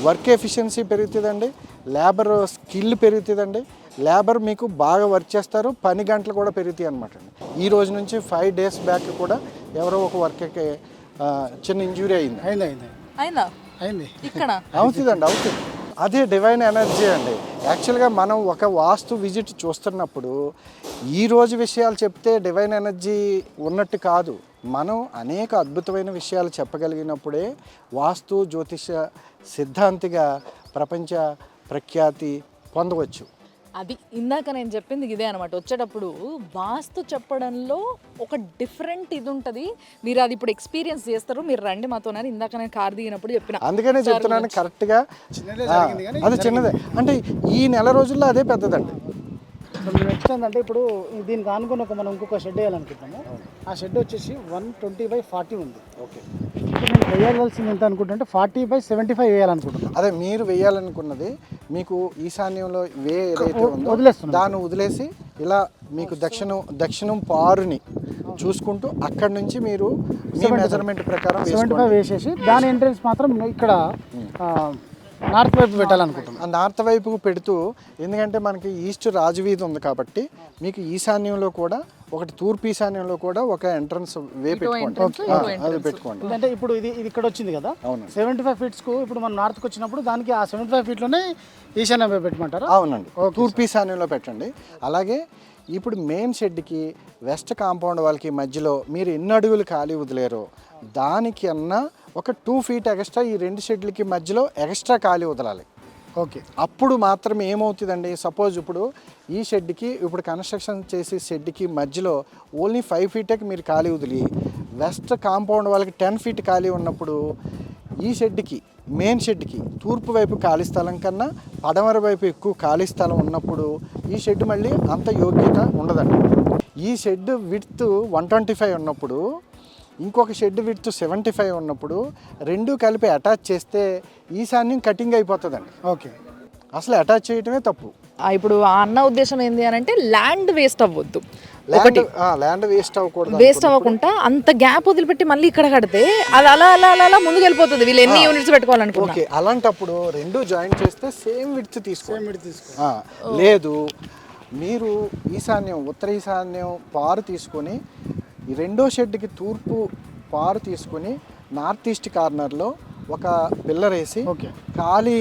వర్క్ ఎఫిషియన్సీ పెరుగుతుందండి, లేబర్ స్కిల్ పెరుగుతుందండి. లేబర్ మీకు బాగా వర్క్ చేస్తారు, పని గంటలు కూడా పెరుగుతాయి అనమాట అండి. ఈ రోజు నుంచి 5 days బ్యాక్ కూడా ఎవరో ఒక వర్క్కి చిన్న ఇంజురీ అయింది. ఇక్కడ అవుతుంది. అదే డివైన్ ఎనర్జీ అండి. యాక్చువల్గా మనం ఒక వాస్తు విజిట్ చూస్తున్నప్పుడు ఈరోజు విషయాలు చెప్తే డివైన్ ఎనర్జీ ఉన్నట్టు కాదు. మనం అనేక అద్భుతమైన విషయాలు చెప్పగలిగినప్పుడే వాస్తు జ్యోతిష సిద్ధాంతిగా ప్రపంచ ప్రఖ్యాతి పొందవచ్చు. అది ఇందాక నేను చెప్పింది ఇదే అనమాట. వచ్చేటప్పుడు వాస్తు చెప్పడంలో ఒక డిఫరెంట్ ఇది ఉంటుంది. మీరు అది ఇప్పుడు ఎక్స్పీరియన్స్ చేస్తారు, మీరు రండి మాతోనని ఇందాక నేను కార్ దిగినప్పుడు చెప్పిన. అందుకనే చెప్తున్నాను కరెక్ట్గా. అది చిన్నదే అంటే ఈ నెల రోజుల్లో అదే పెద్దదండి. ఇప్పుడు నెక్స్ట్ ఏంటంటే ఇప్పుడు దీనికి ఆనుకుని మనం ఇంకొక షెడ్ వేయాలనుకుంటున్నాము. ఆ షెడ్ వచ్చేసి 120/40 ఉంది. ఓకే. ఇప్పుడు నేను వేయాల్సింది ఎంత అనుకుంటుంటే 40/75 వేయాలనుకుంటున్నాను. అదే మీరు వేయాలనుకున్నది మీకు ఈశాన్యంలో ఏదైతే ఉందో వదిలేస్తున్నాను. దాన్ని వదిలేసి ఇలా మీకు దక్షిణం పారుని చూసుకుంటూ అక్కడ నుంచి మీరు మీ మెజర్మెంట్ ప్రకారం 75 వేసేసి దాని ఎంట్రెన్స్ మాత్రం ఇక్కడ నార్త్ వైపు పెట్టాలనుకుంటున్నాను. ఆ నార్త్ వైపుకు పెడుతూ, ఎందుకంటే మనకి ఈస్ట్ రాజవీధి ఉంది కాబట్టి మీకు ఈశాన్యంలో కూడా ఒకటి, తూర్పు ఈశాన్యంలో కూడా ఒక ఎంట్రన్స్ వే పెట్టుకోండి. అది పెట్టుకోండి. అంటే ఇప్పుడు ఇది ఇక్కడ వచ్చింది కదా, 75 ఫీట్స్కు ఇప్పుడు మనం నార్త్కి వచ్చినప్పుడు దానికి ఆ 75 ఫీట్లోనే ఈశాన్యం వైపు పెట్టమంటారా? అవునండి, తూర్పు ఈశాన్యంలో పెట్టండి. అలాగే ఇప్పుడు మెయిన్ షెడ్కి వెస్ట్ కాంపౌండ్ వాళ్ళకి మధ్యలో మీరు ఎన్ని అడుగులు ఖాళీ వదిలేరో దానికి అన్నా ఒక 2 ఫీట్ ఎక్స్ట్రా ఈ రెండు షెడ్లకి మధ్యలో ఎక్స్ట్రా ఖాళీ వదలాలి. ఓకే. అప్పుడు మాత్రం ఏమవుతుందండి, సపోజ్ ఇప్పుడు ఈ షెడ్కి ఇప్పుడు కన్స్ట్రక్షన్ చేసే షెడ్కి మధ్యలో ఓన్లీ 5 ఫీట్కి మీరు ఖాళీ వదిలి వెస్ట్ కాంపౌండ్ వాళ్ళకి 10 ఫీట్ ఖాళీ ఉన్నప్పుడు ఈ షెడ్కి మెయిన్ షెడ్కి తూర్పు వైపు ఖాళీ స్థలం కన్నా పడమర వైపు ఎక్కువ ఖాళీ స్థలం ఉన్నప్పుడు ఈ షెడ్ మళ్ళీ అంత యోగ్యత ఉండదండి. ఈ షెడ్ విడ్త్ 125 ఉన్నప్పుడు ఇంకొక షెడ్ విడ్త్ 75 ఉన్నప్పుడు రెండు కలిపి అటాచ్ చేస్తే ఈశాన్యం కటింగ్ అయిపోతుందండి. ఓకే. అసలు అటాచ్ చేయటమే తప్పు. ఇప్పుడు ఆ అన్న ఉద్దేశం ఏంటి అని అంటే ల్యాండ్ వేస్ట్ అవ్వద్దు, ల్యాండ్ వేస్ట్ అవ్వకూడదు. వేస్ట్ అవ్వకుండా అంత గ్యాప్ వదిలిపెట్టి మళ్ళీ ఇక్కడ కడితే అది అలా అలా అలా అలా ముందుకు వెళ్ళిపోతుంది. వీళ్ళు ఎన్ని యూనిట్స్ పెట్టుకోవాలనుకుంటున్నారు. ఓకే, అలాంటప్పుడు రెండు జాయిన్ చేస్తే సేమ్ విడ్త్ తీసుకోండి. లేదు మీరు ఈశాన్యం ఉత్తర ఈశాన్యం పారు తీసుకొని ఈ రెండో షెడ్కి తూర్పు పారు తీసుకొని నార్త్ ఈస్ట్ కార్నర్లో ఒక పిల్లర్ వేసి ఖాళీ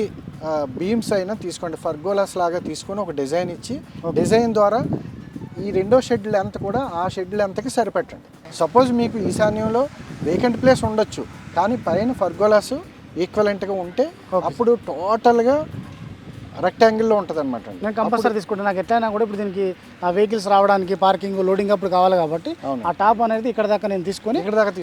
బీమ్స్ అయినా తీసుకోండి, ఫర్గోలాస్ లాగా తీసుకొని ఒక డిజైన్ ఇచ్చి డిజైన్ ద్వారా ఈ రెండో షెడ్ లెంత్ కూడా ఆ షెడ్ లెంత్కి సరిపెట్టండి. సపోజ్ మీకు ఈశాన్యంలో వేకెంట్ ప్లేస్ ఉండొచ్చు కానీ పైన ఫర్గోలాస్ ఈక్వలెంట్గా ఉంటే అప్పుడు టోటల్గా రెక్టాంగిల్లో ఉంటుంది అనమాట. నేను కంపల్సరీ తీసుకుంటాను. నాకు ఎట్లయినా కూడా ఇప్పుడు దీనికి వెహికల్స్ రావడానికి పార్కింగ్ లోడింగ్ అప్పుడు కావాలి కాబట్టి ఆ టాప్ అనేది ఇక్కడ దాకా నేను తీసుకొని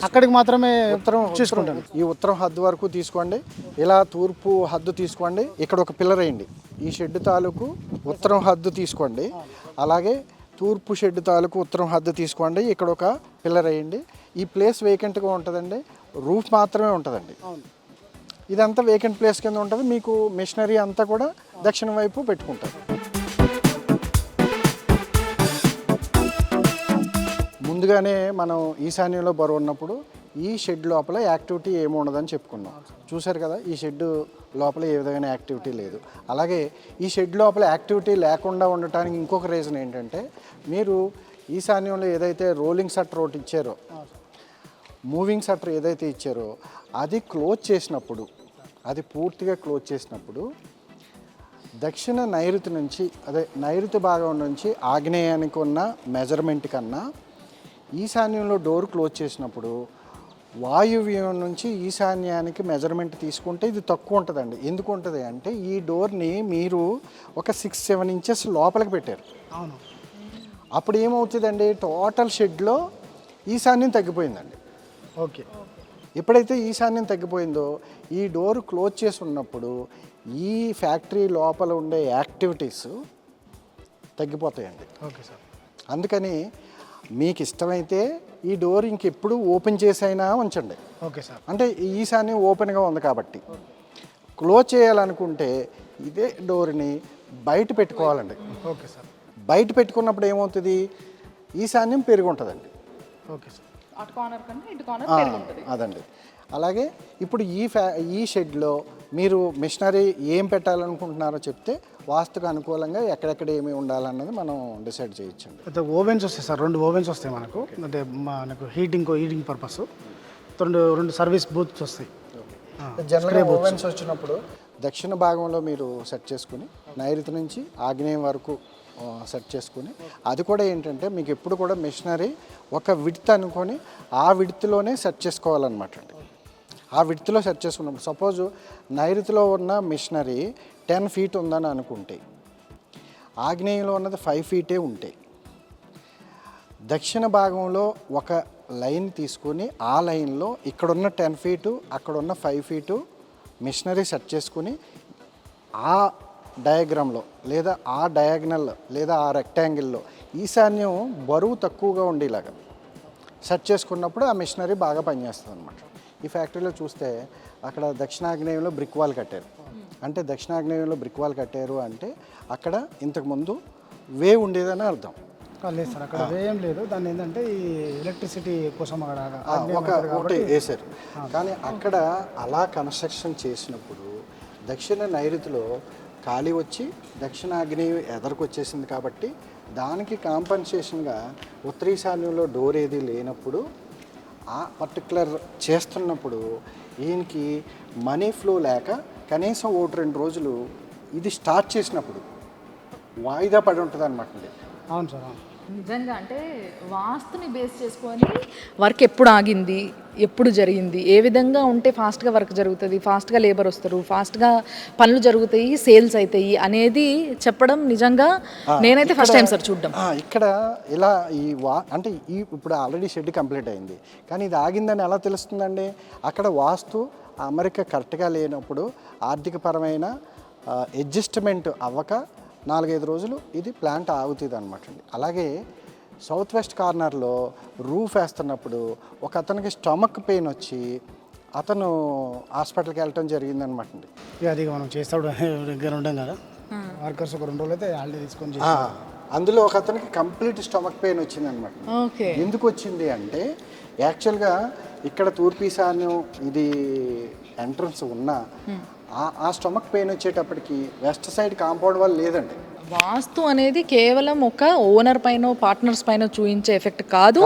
అక్కడికి మాత్రమే ఉత్తరం చూసుకుంటాను. ఈ ఉత్తరం హద్దు వరకు తీసుకోండి, ఇలా తూర్పు హద్దు తీసుకోండి, ఇక్కడ ఒక పిల్లర్ వేయండి. ఈ షెడ్ తాలూకు ఉత్తరం హద్దు తీసుకోండి, అలాగే తూర్పు షెడ్ తాలూకు ఉత్తరం హద్దు తీసుకోండి, ఇక్కడ ఒక పిల్లర్ వేయండి. ఈ ప్లేస్ వేకెంట్గా ఉంటుందండి, రూఫ్ మాత్రమే ఉంటుందండి. ఇదంతా వేకెంట్ ప్లేస్ కింద ఉంటుంది. మీకు మిషనరీ అంతా కూడా దక్షిణం వైపు పెట్టుకుంటారు. ముందుగానే మనం ఈశాన్యంలో బరువు ఉన్నప్పుడు ఈ షెడ్ లోపల యాక్టివిటీ ఏమి ఉండదని చెప్పుకున్నాం. చూశారు కదా, ఈ షెడ్ లోపల ఏ విధమైన యాక్టివిటీ లేదు. అలాగే ఈ షెడ్ లోపల యాక్టివిటీ లేకుండా ఉండటానికి ఇంకొక రీజన్ ఏంటంటే, మీరు ఈశాన్యంలో ఏదైతే రోలింగ్ షట్టర్ ఒకటి ఇచ్చారో, మూవింగ్ షట్టర్ ఏదైతే ఇచ్చారో అది క్లోజ్ చేసినప్పుడు, అది పూర్తిగా క్లోజ్ చేసినప్పుడు దక్షిణ నైరుతి నుంచి, అదే నైరుతి భాగం నుంచి ఆగ్నేయానికి ఉన్న మెజర్మెంట్ కన్నా ఈశాన్యంలో డోర్ క్లోజ్ చేసినప్పుడు వాయువ్యం నుంచి ఈశాన్యానికి మెజర్మెంట్ తీసుకుంటే ఇది తక్కువ ఉంటుందండి. ఎందుకు ఉంటుంది అంటే ఈ డోర్ని మీరు ఒక 6-7 ఇంచెస్ లోపలికి పెట్టారు. అవును. అప్పుడు ఏమవుతుందండి, టోటల్ షెడ్లో ఈశాన్యం తగ్గిపోయిందండి. ఓకే. ఎప్పుడైతే ఈశాన్యం తగ్గిపోయిందో ఈ డోర్ క్లోజ్ చేసి ఉన్నప్పుడు ఈ ఫ్యాక్టరీ లోపల ఉండే యాక్టివిటీస్ తగ్గిపోతాయండి. Okay sir. అందుకని మీకు ఇష్టమైతే ఈ డోర్ ఇంకెప్పుడు ఓపెన్ చేసైనా ఉంచండి. Okay sir. అంటే ఈశాన్యం ఓపెన్గా ఉంది కాబట్టి. క్లోజ్ చేయాలనుకుంటే ఇదే డోర్ని బయట పెట్టుకోవాలండి. Okay sir. బయట పెట్టుకున్నప్పుడు ఏమవుతుంది, ఈశాన్యం పెరిగి ఉంటుందండి. Okay sir. అదండి. అలాగే ఇప్పుడు ఈ షెడ్లో మీరు మిషనరీ ఏం పెట్టాలనుకుంటున్నారో చెప్తే వాస్తుకు అనుకూలంగా ఎక్కడెక్కడ ఏమి ఉండాలన్నది మనం డిసైడ్ చేయొచ్చండి. అయితే ఓవెన్స్ వస్తాయి సార్, 2 ఓవెన్స్ వస్తాయి మనకు. అంటే మనకు హీటింగ్ పర్పస్ 2 సర్వీస్ బూత్స్ వస్తాయి. జనరల్గా ఓవెన్స్ వచ్చినప్పుడు దక్షిణ భాగంలో మీరు సెట్ చేసుకుని నైరుతి నుంచి ఆగ్నేయం వరకు సెట్ చేసుకుని, అది కూడా ఏంటంటే మీకు ఎప్పుడు కూడా మిషనరీ ఒక విడ్త్ అనుకొని ఆ విడ్త్లోనే సెట్ చేసుకోవాలన్నమాట అండి. ఆ విడ్త్లో సెట్ చేసుకున్నప్పుడు సపోజ్ నైరుతిలో ఉన్న మిషనరీ 10 ఫీట్ ఉందని అనుకుంటే ఆగ్నేయంలో ఉన్నది 5 ఫీటే ఉంటాయి. దక్షిణ భాగంలో ఒక లైన్ తీసుకొని ఆ లైన్లో ఇక్కడున్న 10 ఫీటు అక్కడున్న 5 ఫీటు మిషనరీ సెట్ చేసుకుని ఆ డయాగ్రామ్లో లేదా ఆ డయాగ్నల్ లేదా ఆ రెక్టాంగిల్లో ఈశాన్యం బరువు తక్కువగా ఉండేలాగా సెట్ చేసుకున్నప్పుడు ఆ మిషనరీ బాగా పనిచేస్తుంది అనమాట. ఈ ఫ్యాక్టరీలో చూస్తే అక్కడ దక్షిణాగ్నేయంలో బ్రిక్ వాల్ కట్టారు. అంటే దక్షిణాగ్నేయంలో బ్రిక్ వాల్ కట్టారు అంటే అక్కడ ఇంతకుముందు వేవ్ ఉండేదని అర్థం. లేదు సార్, అక్కడ ఏం లేదు. దాన్ని ఏంటంటే ఈ ఎలక్ట్రిసిటీ కోసం అక్కడ ఒకటి వేసారు. కానీ అక్కడ అలా కన్స్ట్రక్షన్ చేసినప్పుడు దక్షిణ నైరుతిలో ఖాళీ వచ్చి దక్షిణాగ్నేయం ఎదరికొచ్చేసింది కాబట్టి దానికి కాంపన్సేషన్గా ఉత్తరీశాన్యంలో డోర్ ఏది లేనప్పుడు ఆ పర్టికులర్ చేస్తున్నప్పుడు ఈయనకి మనీ ఫ్లో లేక కనీసం 1-2 రోజులు ఇది స్టార్ట్ చేసినప్పుడు వాయిదా పడి ఉంటుంది అనమాట. అవును సార్, అవును. నిజంగా అంటే వాస్తుని బేస్ చేసుకొని వర్క్ ఎప్పుడు ఆగింది, ఎప్పుడు జరిగింది, ఏ విధంగా ఉంటే ఫాస్ట్గా వర్క్ జరుగుతుంది, ఫాస్ట్గా లేబర్ వస్తారు, ఫాస్ట్గా పనులు జరుగుతాయి, సేల్స్ అవుతాయి అనేది చెప్పడం నిజంగా నేనైతే ఫస్ట్ టైం సార్ చూడడం. ఇక్కడ ఇలా అంటే ఇప్పుడు ఆల్రెడీ షెడ్ కంప్లీట్ అయింది, కానీ ఇది ఆగిందని ఎలా తెలుస్తుందండి? అక్కడ వాస్తు అమరిక కరెక్ట్గా లేనప్పుడు ఆర్థికపరమైన అడ్జస్ట్మెంట్ అవ్వక 4-5 రోజులు ఇది ప్లాంట్ ఆగుతుంది అనమాట అండి. అలాగే సౌత్ వెస్ట్ కార్నర్లో రూఫ్ వేస్తున్నప్పుడు ఒక అతనికి స్టమక్ పెయిన్ వచ్చి అతను హాస్పిటల్కి వెళ్ళటం జరిగిందనమాట అండి. అది మనం చేస్తాడు దగ్గర ఉంటాం కదా, వర్కర్స్ ఒక 2 రోజులు అయితే హాలిడే తీసుకొని అందులో ఒక అతనికి కంప్లీట్ స్టమక్ పెయిన్ వచ్చిందనమాట. ఎందుకు వచ్చింది అంటే యాక్చువల్గా ఇక్కడ తూర్పు ఈశాన్యం ఇది ఎంట్రన్స్ ఉన్నా ఆ స్టమక్ పెయిన్ వచ్చేటప్పటికి వెస్ట్ సైడ్ కాంపౌండ్ వాల్ లేదండి. వాస్తు అనేది కేవలం ఒక ఓనర్ పైన పార్ట్నర్స్ పైన చూపించే ఎఫెక్ట్ కాదు,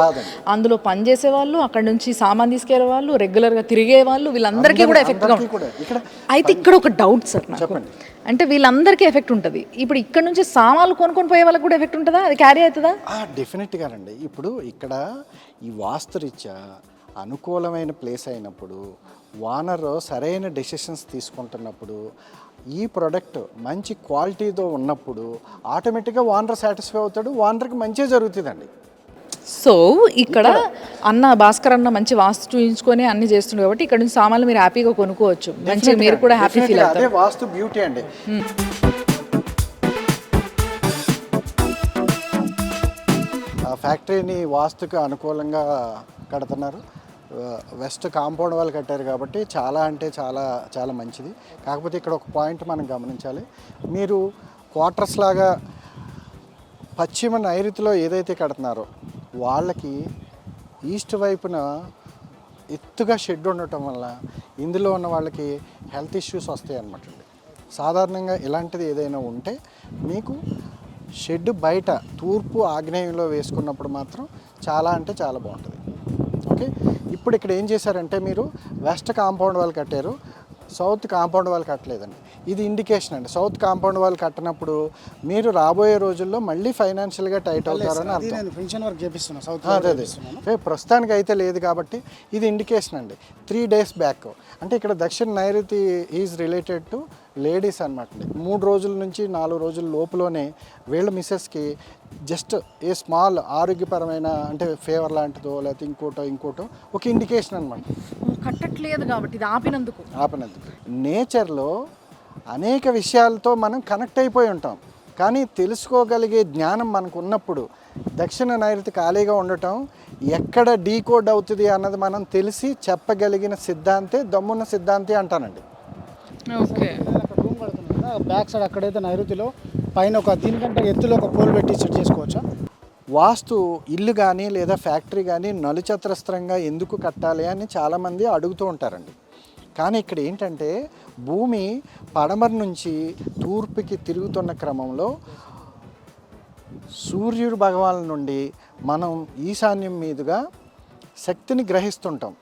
అందులో పనిచేసే వాళ్ళు, అక్కడ నుంచి సామాన్ తీసుకెళ్లే వాళ్ళు, రెగ్యులర్గా తిరిగే వాళ్ళు, వీళ్ళందరికీ కూడా ఎఫెక్ట్గా ఉంటుంది. అయితే ఇక్కడ ఒక డౌట్ సార్ నాకు, అంటే వీళ్ళందరికీ ఎఫెక్ట్ ఉంటుంది. ఇప్పుడు ఇక్కడ నుంచి సామాన్లు కొనుక్కొని పోయే వాళ్ళకి కూడా ఎఫెక్ట్ ఉంటుందా? అది క్యారీ అవుతుందా? డెఫినెట్గానండి. ఇప్పుడు ఇక్కడ ఈ వాస్తురీత్యా అనుకూలమైన ప్లేస్ అయినప్పుడు ఓనర్ సరైన డెసిషన్స్ తీసుకుంటున్నప్పుడు ఈ ప్రోడక్ట్ మంచి క్వాలిటీతో ఉన్నప్పుడు ఆటోమేటిక్గా ఓనర్ సాటిస్ఫై అవుతాడు, ఓనర్కి మంచిగా జరుగుతుందండి. సో ఇక్కడ అన్న భాస్కర్ అన్న మంచి వాస్తు చూయించుకొని అన్ని చేస్తుంది కాబట్టి ఇక్కడ నుంచి సామాన్లు మీరు హ్యాపీగా కొనుక్కోవచ్చు, మంచిగా మీరు కూడా హ్యాపీ ఫీల్ అవుతారు. అదే వాస్తు బ్యూటీ అండి. ఫ్యాక్టరీని వాస్తుకు అనుకూలంగా కడుతున్నారు. వెస్ట్ కాంపౌండ్ వాళ్ళు కట్టారు కాబట్టి చాలా అంటే చాలా చాలా మంచిది. కాకపోతే ఇక్కడ ఒక పాయింట్ మనం గమనించాలి. మీరు క్వార్టర్స్ లాగా పశ్చిమ నైరుతిలో ఏదైతే కడుతున్నారో వాళ్ళకి ఈస్ట్ వైపున ఎత్తుగా షెడ్ ఉండటం వల్ల ఇందులో ఉన్న వాళ్ళకి హెల్త్ ఇష్యూస్ వస్తాయి అన్నమాట అండి. సాధారణంగా ఇలాంటిది ఏదైనా ఉంటే మీకు షెడ్ బయట తూర్పు ఆగ్నేయంలో వేసుకున్నప్పుడు మాత్రం చాలా అంటే చాలా బాగుంటుంది. ఓకే, ఇప్పుడు ఇక్కడ ఏం చేశారంటే మీరు వెస్ట్ కాంపౌండ్ వాళ్ళు కట్టారు, సౌత్ కాంపౌండ్ వాళ్ళు కట్టలేదండి. ఇది ఇండికేషన్ అండి. సౌత్ కాంపౌండ్ వాళ్ళు కట్టినప్పుడు మీరు రాబోయే రోజుల్లో మళ్ళీ ఫైనాన్షియల్గా టైట్ అవుతారని అర్థం. పెన్షన్ వర్క్ చేపిస్తున్నా అదే ప్రస్తుతానికి అయితే లేదు కాబట్టి ఇది ఇండికేషన్ అండి. 3 days బ్యాక్ అంటే ఇక్కడ దక్షిణ నైరుతి ఈజ్ రిలేటెడ్ టు లేడీస్ అనమాట అండి. 3 రోజుల నుంచి 4 రోజుల లోపులోనే వీళ్ళ మిస్సెస్కి జస్ట్ ఏ స్మాల్ ఆరోగ్యపరమైన అంటే ఫీవర్ లాంటిదో లేకపోతే ఇంకోటో ఒక ఇండికేషన్ అనమాట. కట్టట్లేదు కాబట్టి ఇది ఆపినందుకు నేచర్లో అనేక విషయాలతో మనం కనెక్ట్ అయిపోయి ఉంటాం, కానీ తెలుసుకోగలిగే జ్ఞానం మనకు ఉన్నప్పుడు దక్షిణ నైరుతి ఖాళీగా ఉండటం ఎక్కడ డీకోడ్ అవుతుంది అన్నది మనం తెలిసి చెప్పగలిగిన సిద్ధాంతే దమ్మున్న సిద్ధాంతి అంటానండి. ఓకే, రూమ్ కడుతున్నాం కదా, బ్యాక్ సైడ్ అక్కడైతే నైరుతిలో పైన ఒక దీనికంటే ఎత్తులో ఒక పోల్ పెట్టి సెట్ చేసుకోవచ్చా? వాస్తు ఇల్లు కానీ లేదా ఫ్యాక్టరీ కానీ నలుచతురస్రంగా ఎందుకు కట్టాలి అని చాలామంది అడుగుతూ ఉంటారండి. కానీ ఇక్కడ ఏంటంటే భూమి పడమర నుంచి తూర్పుకి తిరుగుతున్న క్రమంలో సూర్యుడు భగవాన్ నుండి మనం ఈశాన్యం మీదుగా శక్తిని గ్రహిస్తుంటాం.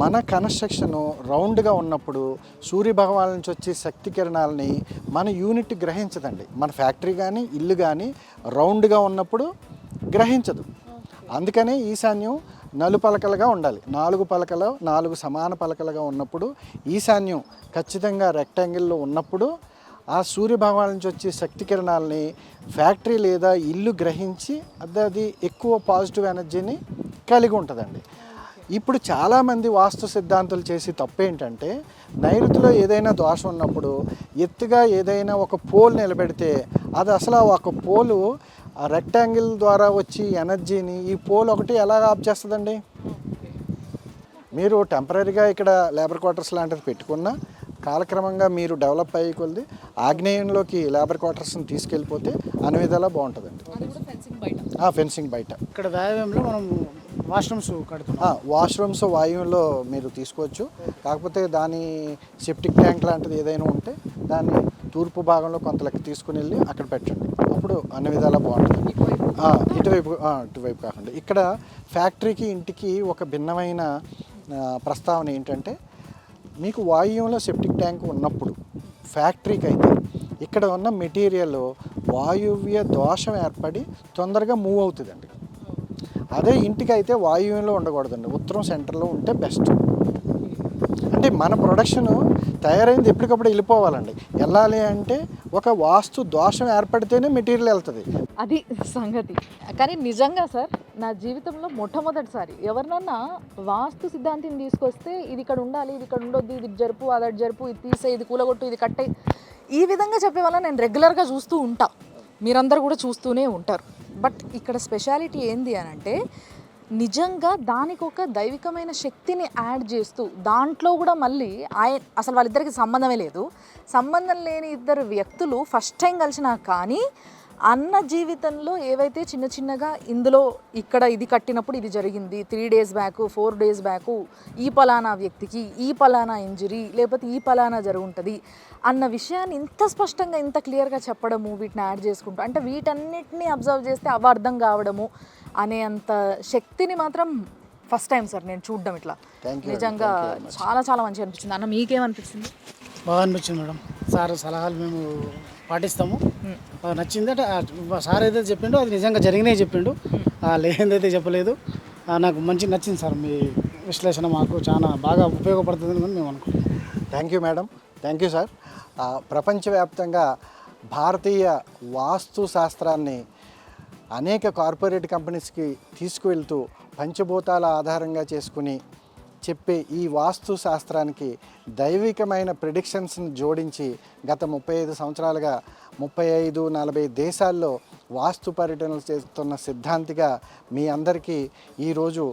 మన కన్స్ట్రక్షను రౌండ్గా ఉన్నప్పుడు సూర్య భగవాన్ నుంచి వచ్చే శక్తి కిరణాలని మన యూనిట్ గ్రహించదండి. మన ఫ్యాక్టరీ కానీ ఇల్లు కానీ రౌండ్గా ఉన్నప్పుడు గ్రహించదు. అందుకనే ఈశాన్యం నలుపలకలుగా ఉండాలి. 4 పలకలు 4 సమాన పలకలుగా ఉన్నప్పుడు ఈశాన్యం ఖచ్చితంగా రెక్టాంగిల్లో ఉన్నప్పుడు ఆ సూర్య భగవాన్ నుంచి వచ్చే శక్తి కిరణాలని ఫ్యాక్టరీ లేదా ఇల్లు గ్రహించి అది ఎక్కువ పాజిటివ్ ఎనర్జీని కలిగి ఉంటుందండి. ఇప్పుడు చాలామంది వాస్తు సిద్ధాంతులు చేసి తప్పు ఏంటంటే నైరుతిలో ఏదైనా దోషం ఉన్నప్పుడు ఎత్తుగా ఏదైనా ఒక పోల్ నిలబెడితే అది అసలు ఒక పోలు రెక్టాంగిల్ ద్వారా వచ్చి ఎనర్జీని ఈ పోల్ ఒకటి ఎలా ఆఫ్ చేస్తుందండి? మీరు టెంపరీగా ఇక్కడ లేబర్ క్వార్టర్స్ లాంటిది పెట్టుకున్నా కాలక్రమంగా మీరు డెవలప్ అయ్యే కొద్ది ఆగ్నేయంలోకి లేబర్ క్వార్టర్స్ని తీసుకెళ్ళిపోతే అన్ని విధాలా బాగుంటుందండి. ఫెన్సింగ్ బయట ఇక్కడ వ్యాయామంలో మనం వాష్రూమ్స్ కడుతున్నాం. వాష్రూమ్స్ వాయువులో మీరు తీసుకోవచ్చు. కాకపోతే దాని సెప్టిక్ ట్యాంక్ లాంటిది ఏదైనా ఉంటే దాన్ని తూర్పు భాగంలో కొంత లెక్క తీసుకుని వెళ్ళి అక్కడ పెట్టండి. అప్పుడు అన్ని విధాలా బాగుంటుంది. ఇటువైపు కాకుండా ఇక్కడ ఫ్యాక్టరీకి ఇంటికి ఒక భిన్నమైన ప్రస్తావన ఏంటంటే మీకు వాయువులో సెప్టిక్ ట్యాంక్ ఉన్నప్పుడు ఫ్యాక్టరీకి అయితే ఇక్కడ ఉన్న మెటీరియల్ వాయువ్య దోషం ఏర్పడి తొందరగా మూవ్ అవుతుందండి. అదే ఇంటికి అయితే వాయువ్యంలో ఉండకూడదండి, ఉత్తరం సెంటర్లో ఉంటే బెస్ట్. అంటే మన ప్రొడక్షన్ తయారైంది ఎప్పటికప్పుడు వెళ్ళిపోవాలండి. వెళ్ళాలి అంటే ఒక వాస్తు దోషం ఏర్పడితేనే మెటీరియల్ వెళ్తుంది. అది సంగతి. కానీ నిజంగా సార్ నా జీవితంలో మొట్టమొదటిసారి ఎవరినన్నా వాస్తు సిద్ధాంతిని తీసుకొస్తే ఇది ఇక్కడ ఉండాలి, ఇది ఇక్కడ ఉండొద్దు, ఇది జరుపు, అది జరుపు, ఇది తీసే, ఇది కూలగొట్టు, ఇది కట్టే, ఈ విధంగా చెప్పే వల్ల నేను రెగ్యులర్గా చూస్తూ ఉంటా, మీరందరూ కూడా చూస్తూనే ఉంటారు. బట్ ఇక్కడ స్పెషాలిటీ ఏంది అని అంటే నిజంగా దానికి ఒక దైవికమైన శక్తిని యాడ్ చేస్తూ దాంట్లో కూడా మళ్ళీ అసలు వాళ్ళిద్దరికి సంబంధమే లేదు, సంబంధం లేని ఇద్దరు వ్యక్తులు ఫస్ట్ టైం కలిసినా కానీ అన్న జీవితంలో ఏవైతే చిన్న చిన్నగా ఇందులో ఇక్కడ ఇది కట్టినప్పుడు ఇది జరిగింది, 3 days బ్యాక్ 4 days బ్యాక్ ఈ పలానా వ్యక్తికి ఈ పలానా ఇంజరీ లేకపోతే ఈ పలానా జరుగుంటుంది అన్న విషయాన్ని ఇంత స్పష్టంగా ఇంత క్లియర్గా చెప్పడము, వీటిని యాడ్ చేసుకుంటూ అంటే వీటన్నిటిని అబ్జర్వ్ చేస్తే అవి అర్థం కావడము అనే అంత శక్తిని మాత్రం ఫస్ట్ టైం సార్ నేను చూడడం. ఇట్లా నిజంగా చాలా చాలా మంచిగా అనిపించింది. అన్న మీకేమనిపించింది? బాగా అనిపించింది మేడం. సార్ సలహాలు మేము పాటిస్తాము. నచ్చింది అంటే సార్ ఏదైతే చెప్పిండో అది నిజంగా జరిగినాయి చెప్పిండు, లేనిదైతే చెప్పలేదు. నాకు మంచిగా నచ్చింది సార్. మీ విశ్లేషణ మాకు చాలా బాగా ఉపయోగపడుతుందని మేము అనుకుంటున్నాం. Thank you madam, thank you sir. ప్రపంచవ్యాప్తంగా భారతీయ వాస్తు శాస్త్రాన్ని అనేక కార్పొరేట్ కంపెనీస్కి తీసుకువెళ్తూ పంచభూతాల ఆధారంగా చేసుకుని చెప్పే ఈ వాస్తు శాస్త్రానికి దైవికమైన ప్రిడిక్షన్స్ని జోడించి గత 35 సంవత్సరాలుగా 35-40 దేశాల్లో వాస్తు పర్యటనలు చేస్తున్న సిద్ధాంతిగా మీ అందరికీ ఈరోజు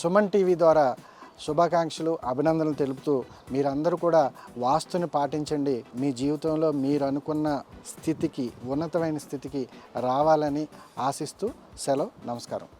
సుమన్ టీవీ ద్వారా శుభాకాంక్షలు, అభినందనలు తెలుపుతూ మీరందరూ కూడా వాస్తుని పాటించండి. మీ జీవితంలో మీరు అనుకున్న స్థితికి, ఉన్నతమైన స్థితికి రావాలని ఆశిస్తూ సెలవు. నమస్కారం.